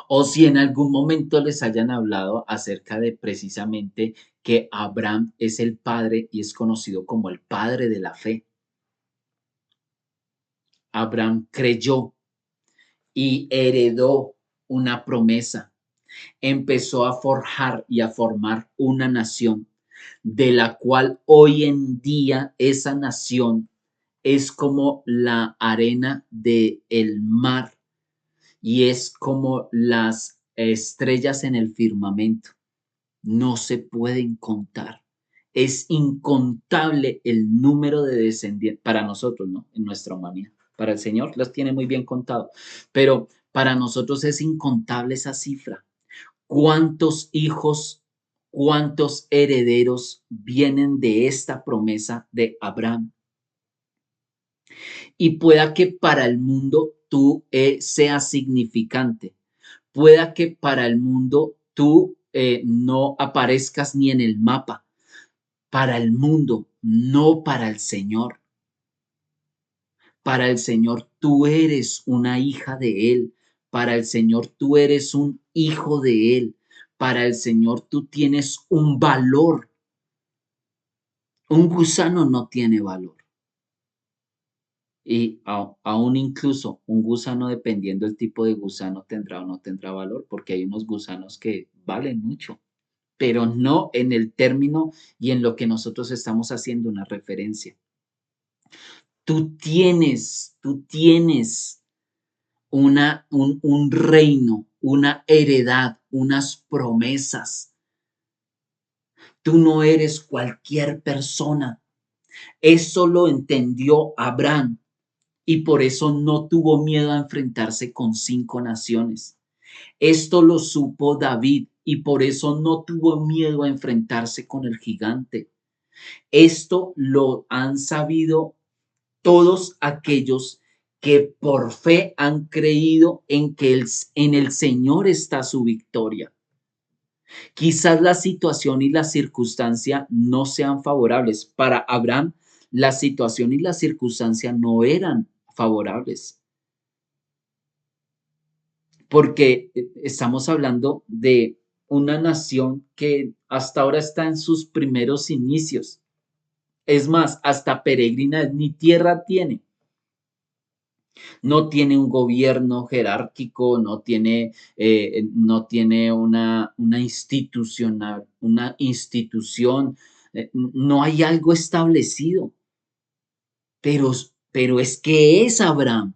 [SPEAKER 1] o si en algún momento les hayan hablado acerca de precisamente que Abraham es el padre y es conocido como el padre de la fe. Abraham creyó y heredó una promesa, empezó a forjar y a formar una nación, de la cual hoy en día esa nación es como la arena del mar y es como las estrellas en el firmamento. No se pueden contar. Es incontable el número de descendientes para nosotros, ¿no? En nuestra humanidad. Para el Señor los tiene muy bien contado, pero para nosotros es incontable esa cifra. ¿Cuántos hijos, cuántos herederos vienen de esta promesa de Abraham? Y pueda que para el mundo tú seas significante, pueda que para el mundo tú no aparezcas ni en el mapa, para el mundo, no para el Señor. Para el Señor tú eres una hija de Él, para el Señor tú eres un hijo de Él, para el Señor tú tienes un valor. Un gusano no tiene valor. Y aún incluso un gusano, dependiendo del tipo de gusano, tendrá o no tendrá valor, porque hay unos gusanos que valen mucho, pero no en el término y en lo que nosotros estamos haciendo una referencia. Tú tienes un reino, una heredad, unas promesas. Tú no eres cualquier persona. Eso lo entendió Abraham y por eso no tuvo miedo a enfrentarse con 5 naciones. Esto lo supo David y por eso no tuvo miedo a enfrentarse con el gigante. Esto lo han sabido todos aquellos que por fe han creído en que en el Señor está su victoria. Quizás la situación y la circunstancia no sean favorables. Para Abraham, la situación y la circunstancia no eran favorables. porque estamos hablando de una nación que hasta ahora está en sus primeros inicios. Es más, hasta peregrina ni tierra tiene. No tiene un gobierno jerárquico, no tiene una institución, no hay algo establecido, pero, pero es que es Abraham.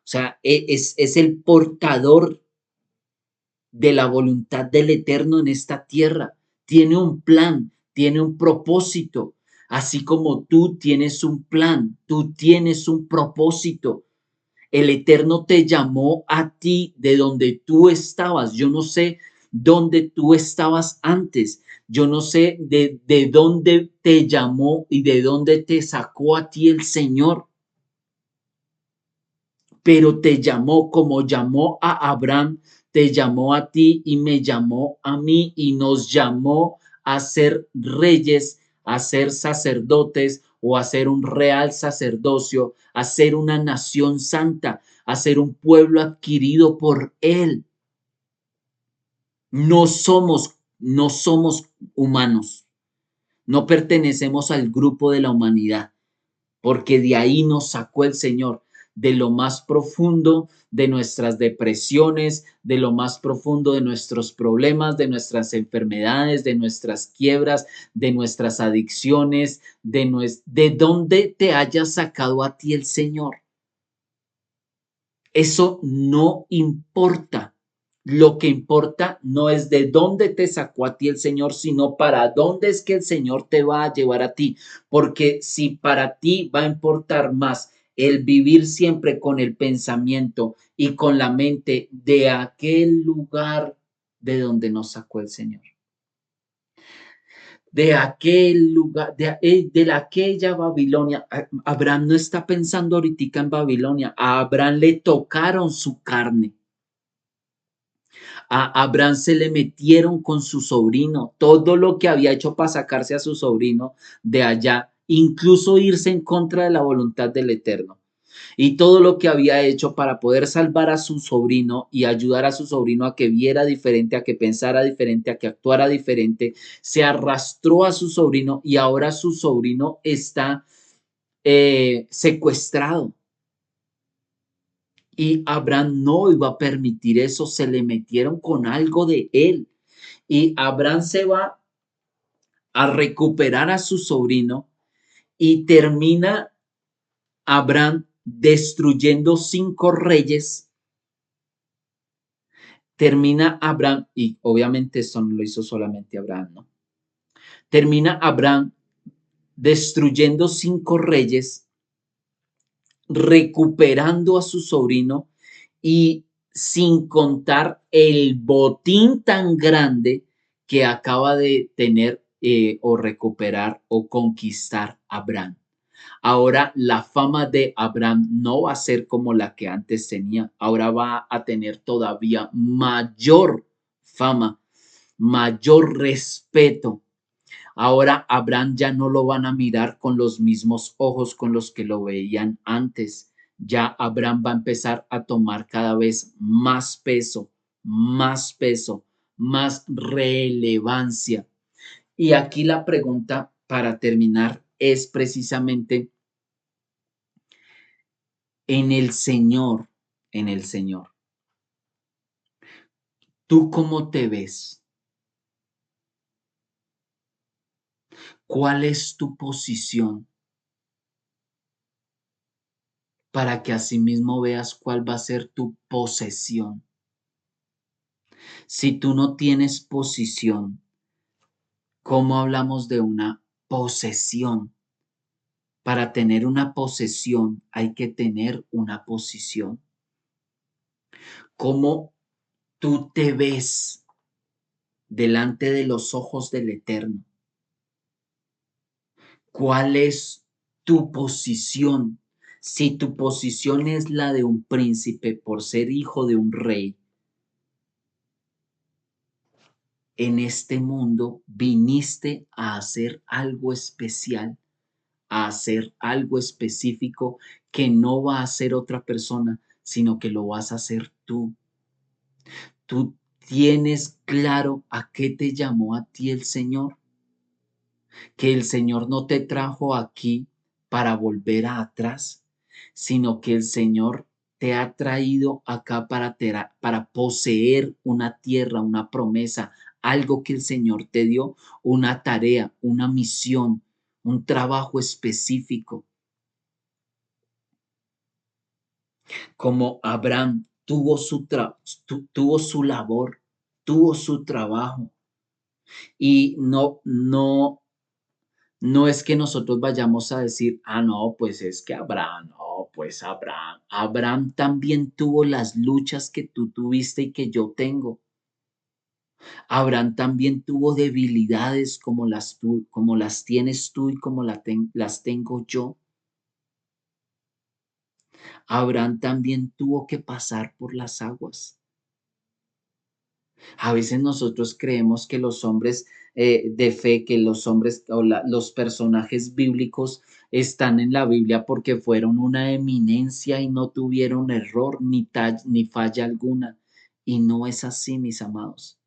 [SPEAKER 1] O sea, es el portador de la voluntad del Eterno en esta tierra. Tiene un plan, tiene un propósito, así como tú tienes un plan, tú tienes un propósito. El Eterno te llamó a ti de donde tú estabas. Yo no sé dónde tú estabas antes. Yo no sé de dónde te llamó y de dónde te sacó a ti el Señor, pero te llamó como llamó a Abraham, te llamó a ti y me llamó a mí y nos llamó a ser reyes, a ser sacerdotes o a ser un real sacerdocio, a ser una nación santa, a ser un pueblo adquirido por él. No somos humanos, no pertenecemos al grupo de la humanidad, porque de ahí nos sacó el Señor, de lo más profundo de nuestras depresiones, de lo más profundo de nuestros problemas, de nuestras enfermedades, de nuestras quiebras, de nuestras adicciones, de donde te haya sacado a ti el Señor. Eso no importa. Lo que importa no es de dónde te sacó a ti el Señor, sino para dónde es que el Señor te va a llevar a ti. Porque si para ti va a importar más el vivir siempre con el pensamiento y con la mente de aquel lugar de donde nos sacó el Señor, de aquel lugar, de aquella Babilonia. Abraham no está pensando ahorita en Babilonia. A Abraham le tocaron su carne. A Abraham se le metieron con su sobrino, todo lo que había hecho para sacarse a su sobrino de allá, incluso irse en contra de la voluntad del Eterno. Y todo lo que había hecho para poder salvar a su sobrino y ayudar a su sobrino a que viera diferente, a que pensara diferente, a que actuara diferente, se arrastró a su sobrino y ahora su sobrino está secuestrado. Y Abraham no iba a permitir eso, se le metieron con algo de él. Y Abraham se va a recuperar a su sobrino y termina Abraham destruyendo 5 reyes. Termina Abraham, y obviamente esto no lo hizo solamente Abraham, ¿no? Termina Abraham destruyendo 5 reyes, recuperando a su sobrino y sin contar el botín tan grande que acaba de tener o recuperar o conquistar Abraham. Ahora la fama de Abraham no va a ser como la que antes tenía, ahora va a tener todavía mayor fama, mayor respeto. Ahora Abraham ya no lo van a mirar con los mismos ojos con los que lo veían antes. Ya Abraham va a empezar a tomar cada vez más peso, más relevancia. Y aquí la pregunta para terminar es precisamente en el Señor, en el Señor. ¿Tú cómo te ves? ¿Cuál es tu posición? Para que asimismo veas cuál va a ser tu posesión. Si tú no tienes posición, ¿cómo hablamos de una posesión? Para tener una posesión hay que tener una posición. ¿Cómo tú te ves delante de los ojos del Eterno? ¿Cuál es tu posición? Si tu posición es la de un príncipe por ser hijo de un rey, en este mundo viniste a hacer algo especial, a hacer algo específico que no va a hacer otra persona, sino que lo vas a hacer tú. ¿Tú tienes claro a qué te llamó a ti el Señor? Que el Señor no te trajo aquí para volver atrás, sino que el Señor te ha traído acá para poseer una tierra, una promesa, algo que el Señor te dio, una tarea, una misión, un trabajo específico. Como Abraham tuvo su labor, tuvo su trabajo y no es que nosotros vayamos a decir, no, pues es que Abraham, no, pues Abraham. Abraham también tuvo las luchas que tú tuviste y que yo tengo. Abraham también tuvo debilidades como las tienes tú y como las tengo yo. Abraham también tuvo que pasar por las aguas. A veces nosotros creemos que los hombres de fe, que los hombres o los personajes bíblicos están en la Biblia porque fueron una eminencia y no tuvieron error ni falla alguna. Y no es así, mis amados.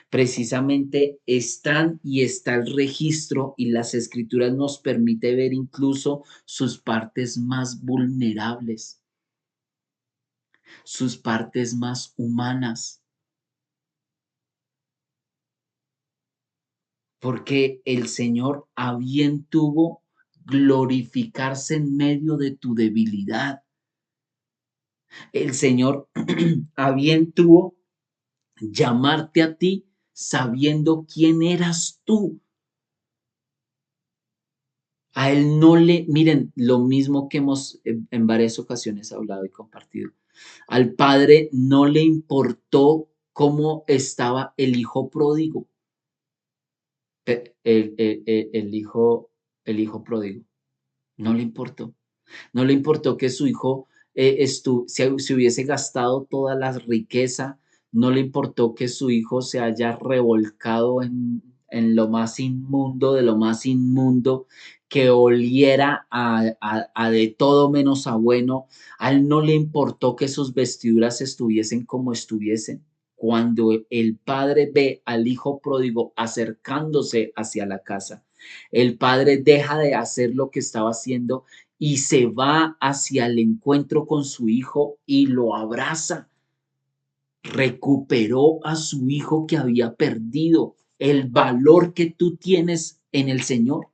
[SPEAKER 1] Precisamente están y está el registro y las escrituras nos permite ver incluso sus partes más vulnerables, sus partes más humanas. Porque el Señor a bien tuvo glorificarse en medio de tu debilidad. El Señor a bien tuvo llamarte a ti sabiendo quién eras tú. A Él no le, miren, lo mismo que hemos en varias ocasiones hablado y compartido. Al Padre no le importó cómo estaba el hijo pródigo, el hijo pródigo, no le importó. No le importó que su hijo se hubiese gastado toda la riqueza, no le importó que su hijo se haya revolcado en lo más inmundo de lo más inmundo, que oliera a de todo menos a bueno. A él no le importó que sus vestiduras estuviesen como estuviesen. Cuando el padre ve al hijo pródigo acercándose hacia la casa, el padre deja de hacer lo que estaba haciendo y se va hacia el encuentro con su hijo y lo abraza. Recuperó a su hijo que había perdido. El valor que tú tienes en el Señor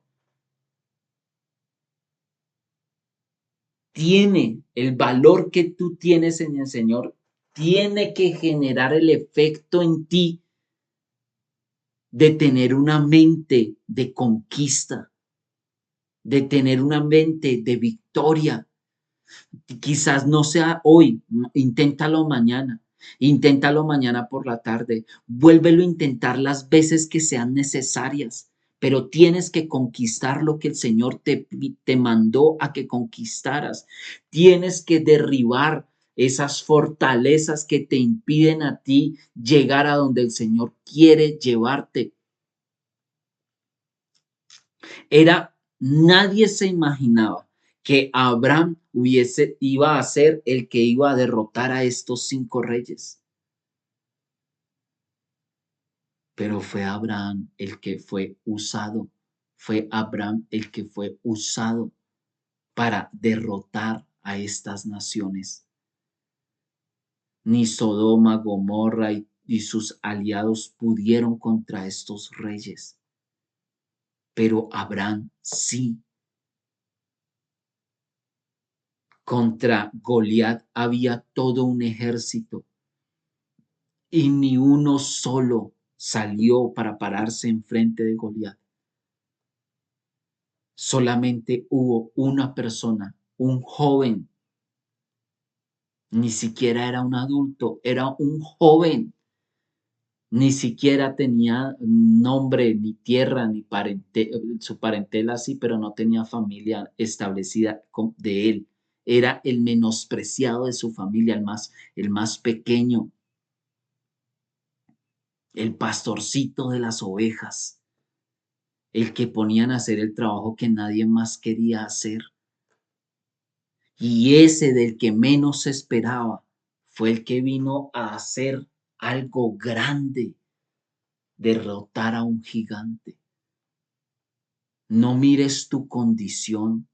[SPEAKER 1] tiene, el valor que tú tienes en el Señor tiene que generar el efecto en ti de tener una mente de conquista, de tener una mente de victoria. Quizás no sea hoy, inténtalo mañana por la tarde, vuélvelo a intentar las veces que sean necesarias, pero tienes que conquistar lo que el Señor te mandó a que conquistaras. Tienes que derribar esas fortalezas que te impiden a ti llegar a donde el Señor quiere llevarte. Nadie se imaginaba que Abraham iba a ser el que iba a derrotar a estos 5 reyes. Pero fue Abraham el que fue usado. Fue Abraham el que fue usado para derrotar a estas naciones. Ni Sodoma, Gomorra y sus aliados pudieron contra estos reyes. Pero Abraham sí. Contra Goliat había todo un ejército y ni uno solo salió para pararse enfrente de Goliat. Solamente hubo una persona, un joven, ni siquiera era un adulto, era un joven, ni siquiera tenía nombre, ni tierra, ni su parentela sí, pero no tenía familia establecida de él. Era el menospreciado de su familia, el más pequeño, el pastorcito de las ovejas, el que ponían a hacer el trabajo que nadie más quería hacer. Y ese del que menos se esperaba fue el que vino a hacer algo grande, derrotar a un gigante. No mires tu condición,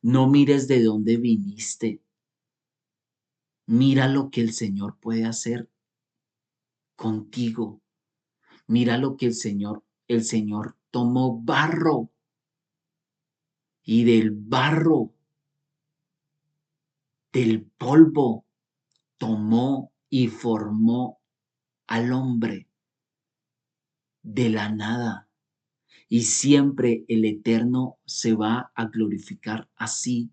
[SPEAKER 1] no mires de dónde viniste. Mira lo que el Señor puede hacer contigo. Mira lo que el Señor tomó barro y del barro, del polvo, tomó y formó al hombre de la nada. Y siempre el Eterno se va a glorificar así.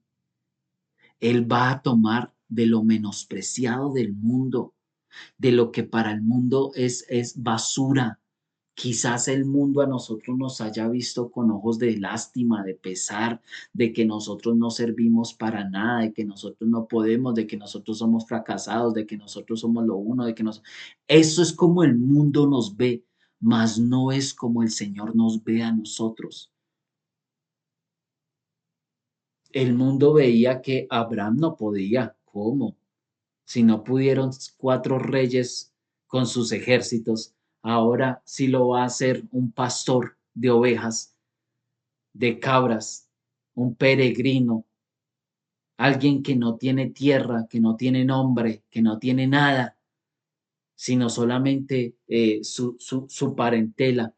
[SPEAKER 1] Él va a tomar de lo menospreciado del mundo, de lo que para el mundo es basura. Quizás el mundo a nosotros nos haya visto con ojos de lástima, de pesar, de que nosotros no servimos para nada, de que nosotros no podemos, de que nosotros somos fracasados, de que nosotros somos lo uno, de que nos... Eso es como el mundo nos ve, mas no es como el Señor nos ve a nosotros. El mundo veía que Abraham no podía. ¿Cómo? Si no pudieron 4 reyes con sus ejércitos, ahora sí lo va a hacer un pastor de ovejas, de cabras, un peregrino, alguien que no tiene tierra, que no tiene nombre, que no tiene nada, sino solamente su parentela,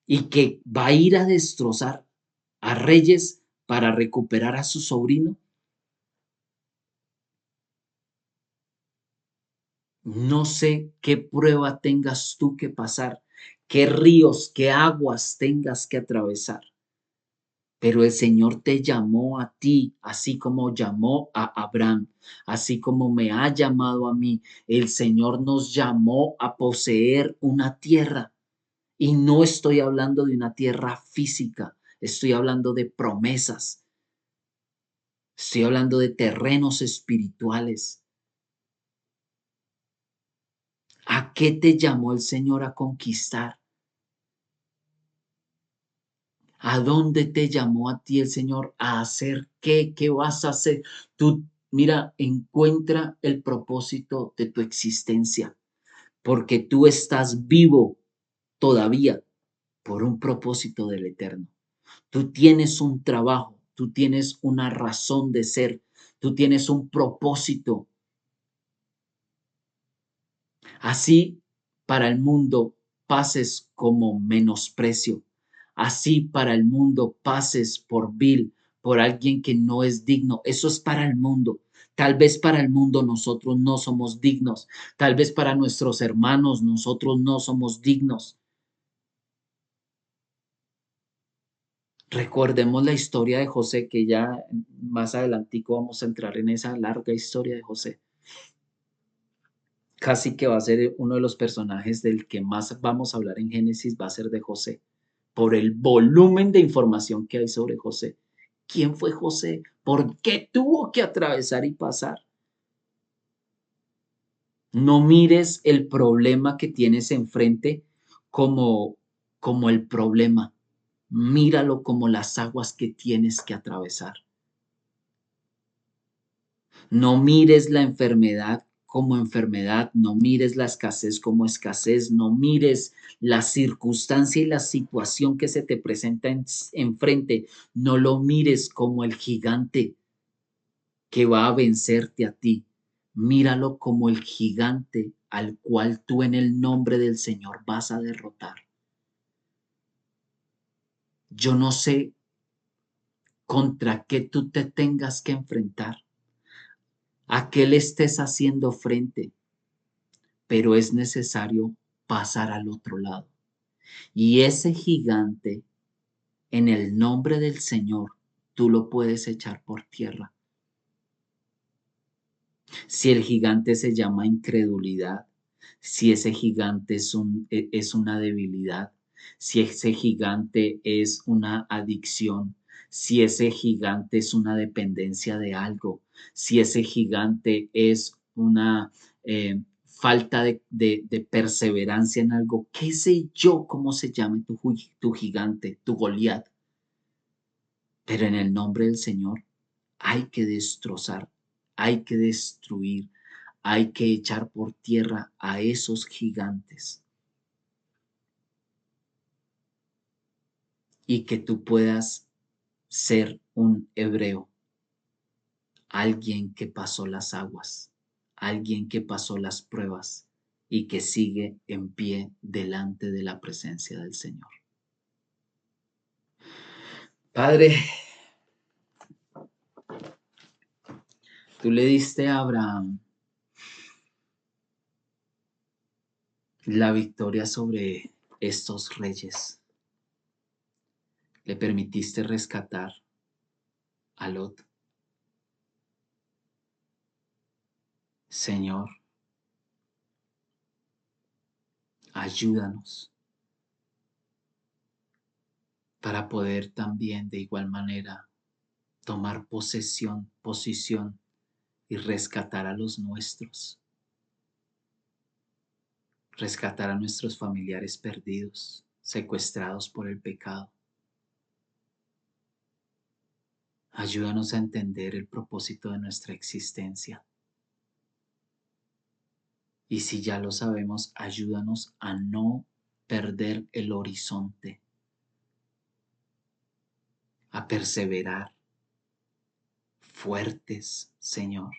[SPEAKER 1] y que va a ir a destrozar a reyes para recuperar a su sobrino. No sé qué prueba tengas tú que pasar, qué ríos, qué aguas tengas que atravesar, pero el Señor te llamó a ti, así como llamó a Abraham, así como me ha llamado a mí. El Señor nos llamó a poseer una tierra. Y no estoy hablando de una tierra física, estoy hablando de promesas, estoy hablando de terrenos espirituales. ¿A qué te llamó el Señor a conquistar? ¿A dónde te llamó a ti el Señor a hacer qué? ¿Qué vas a hacer? Tú, mira, encuentra el propósito de tu existencia, porque tú estás vivo todavía por un propósito del Eterno. Tú tienes un trabajo, tú tienes una razón de ser, tú tienes un propósito. Así para el mundo pases como menosprecio. Así para el mundo pases por vil, por alguien que no es digno. Eso es para el mundo. Tal vez para el mundo nosotros no somos dignos. Tal vez para nuestros hermanos nosotros no somos dignos. Recordemos la historia de José, que ya más adelantico vamos a entrar en esa larga historia de José. Casi que va a ser uno de los personajes del que más vamos a hablar en Génesis, va a ser de José, por el volumen de información que hay sobre José. ¿Quién fue José? ¿Por qué tuvo que atravesar y pasar? No mires el problema que tienes enfrente como, como el problema. Míralo como las aguas que tienes que atravesar. No mires la enfermedad como enfermedad, no mires la escasez como escasez, no mires la circunstancia y la situación que se te presenta enfrente, no lo mires como el gigante que va a vencerte a ti. Míralo como el gigante al cual tú en el nombre del Señor vas a derrotar. Yo no sé contra qué tú te tengas que enfrentar, a qué le estés haciendo frente, pero es necesario pasar al otro lado. Y ese gigante, en el nombre del Señor, tú lo puedes echar por tierra. Si el gigante se llama incredulidad, si ese gigante es una debilidad, si ese gigante es una adicción, si ese gigante es una dependencia de algo, si ese gigante es una falta de perseverancia en algo, qué sé yo cómo se llame tu gigante, tu Goliat, pero en el nombre del Señor hay que destrozar, hay que destruir, hay que echar por tierra a esos gigantes y que tú puedas ser un hebreo, alguien que pasó las aguas, alguien que pasó las pruebas y que sigue en pie delante de la presencia del Señor. Padre, tú le diste a Abraham la victoria sobre estos reyes. Le permitiste rescatar a Lot. Señor, ayúdanos para poder también de igual manera tomar posición y rescatar a los nuestros, rescatar a nuestros familiares perdidos, secuestrados por el pecado. Ayúdanos a entender el propósito de nuestra existencia. Y si ya lo sabemos, ayúdanos a no perder el horizonte, a perseverar fuertes, Señor,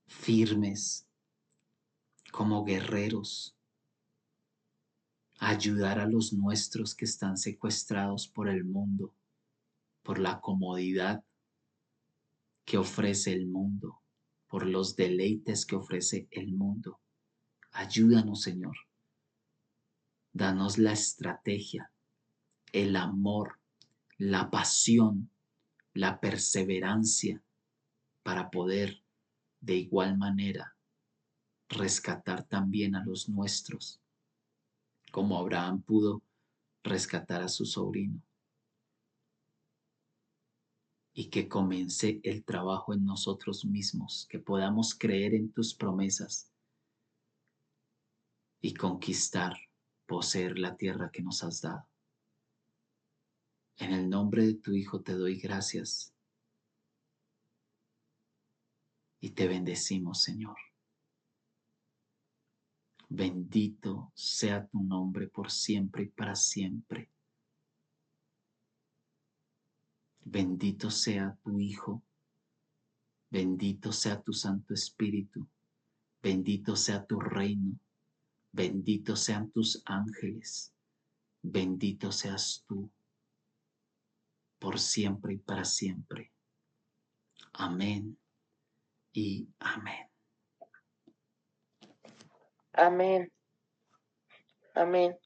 [SPEAKER 1] firmes como guerreros, a ayudar a los nuestros que están secuestrados por el mundo, por la comodidad que ofrece el mundo, por los deleites que ofrece el mundo. Ayúdanos, Señor. Danos la estrategia, el amor, la pasión, la perseverancia para poder de igual manera rescatar también a los nuestros, como Abraham pudo rescatar a su sobrino. Y que comience el trabajo en nosotros mismos, que podamos creer en tus promesas y conquistar, poseer la tierra que nos has dado. En el nombre de tu Hijo te doy gracias y te bendecimos, Señor. Bendito sea tu nombre por siempre y para siempre. Bendito sea tu Hijo, bendito sea tu Santo Espíritu, bendito sea tu reino, bendito sean tus ángeles, bendito seas tú por siempre y para siempre. Amén y amén.
[SPEAKER 2] Amén. Amén.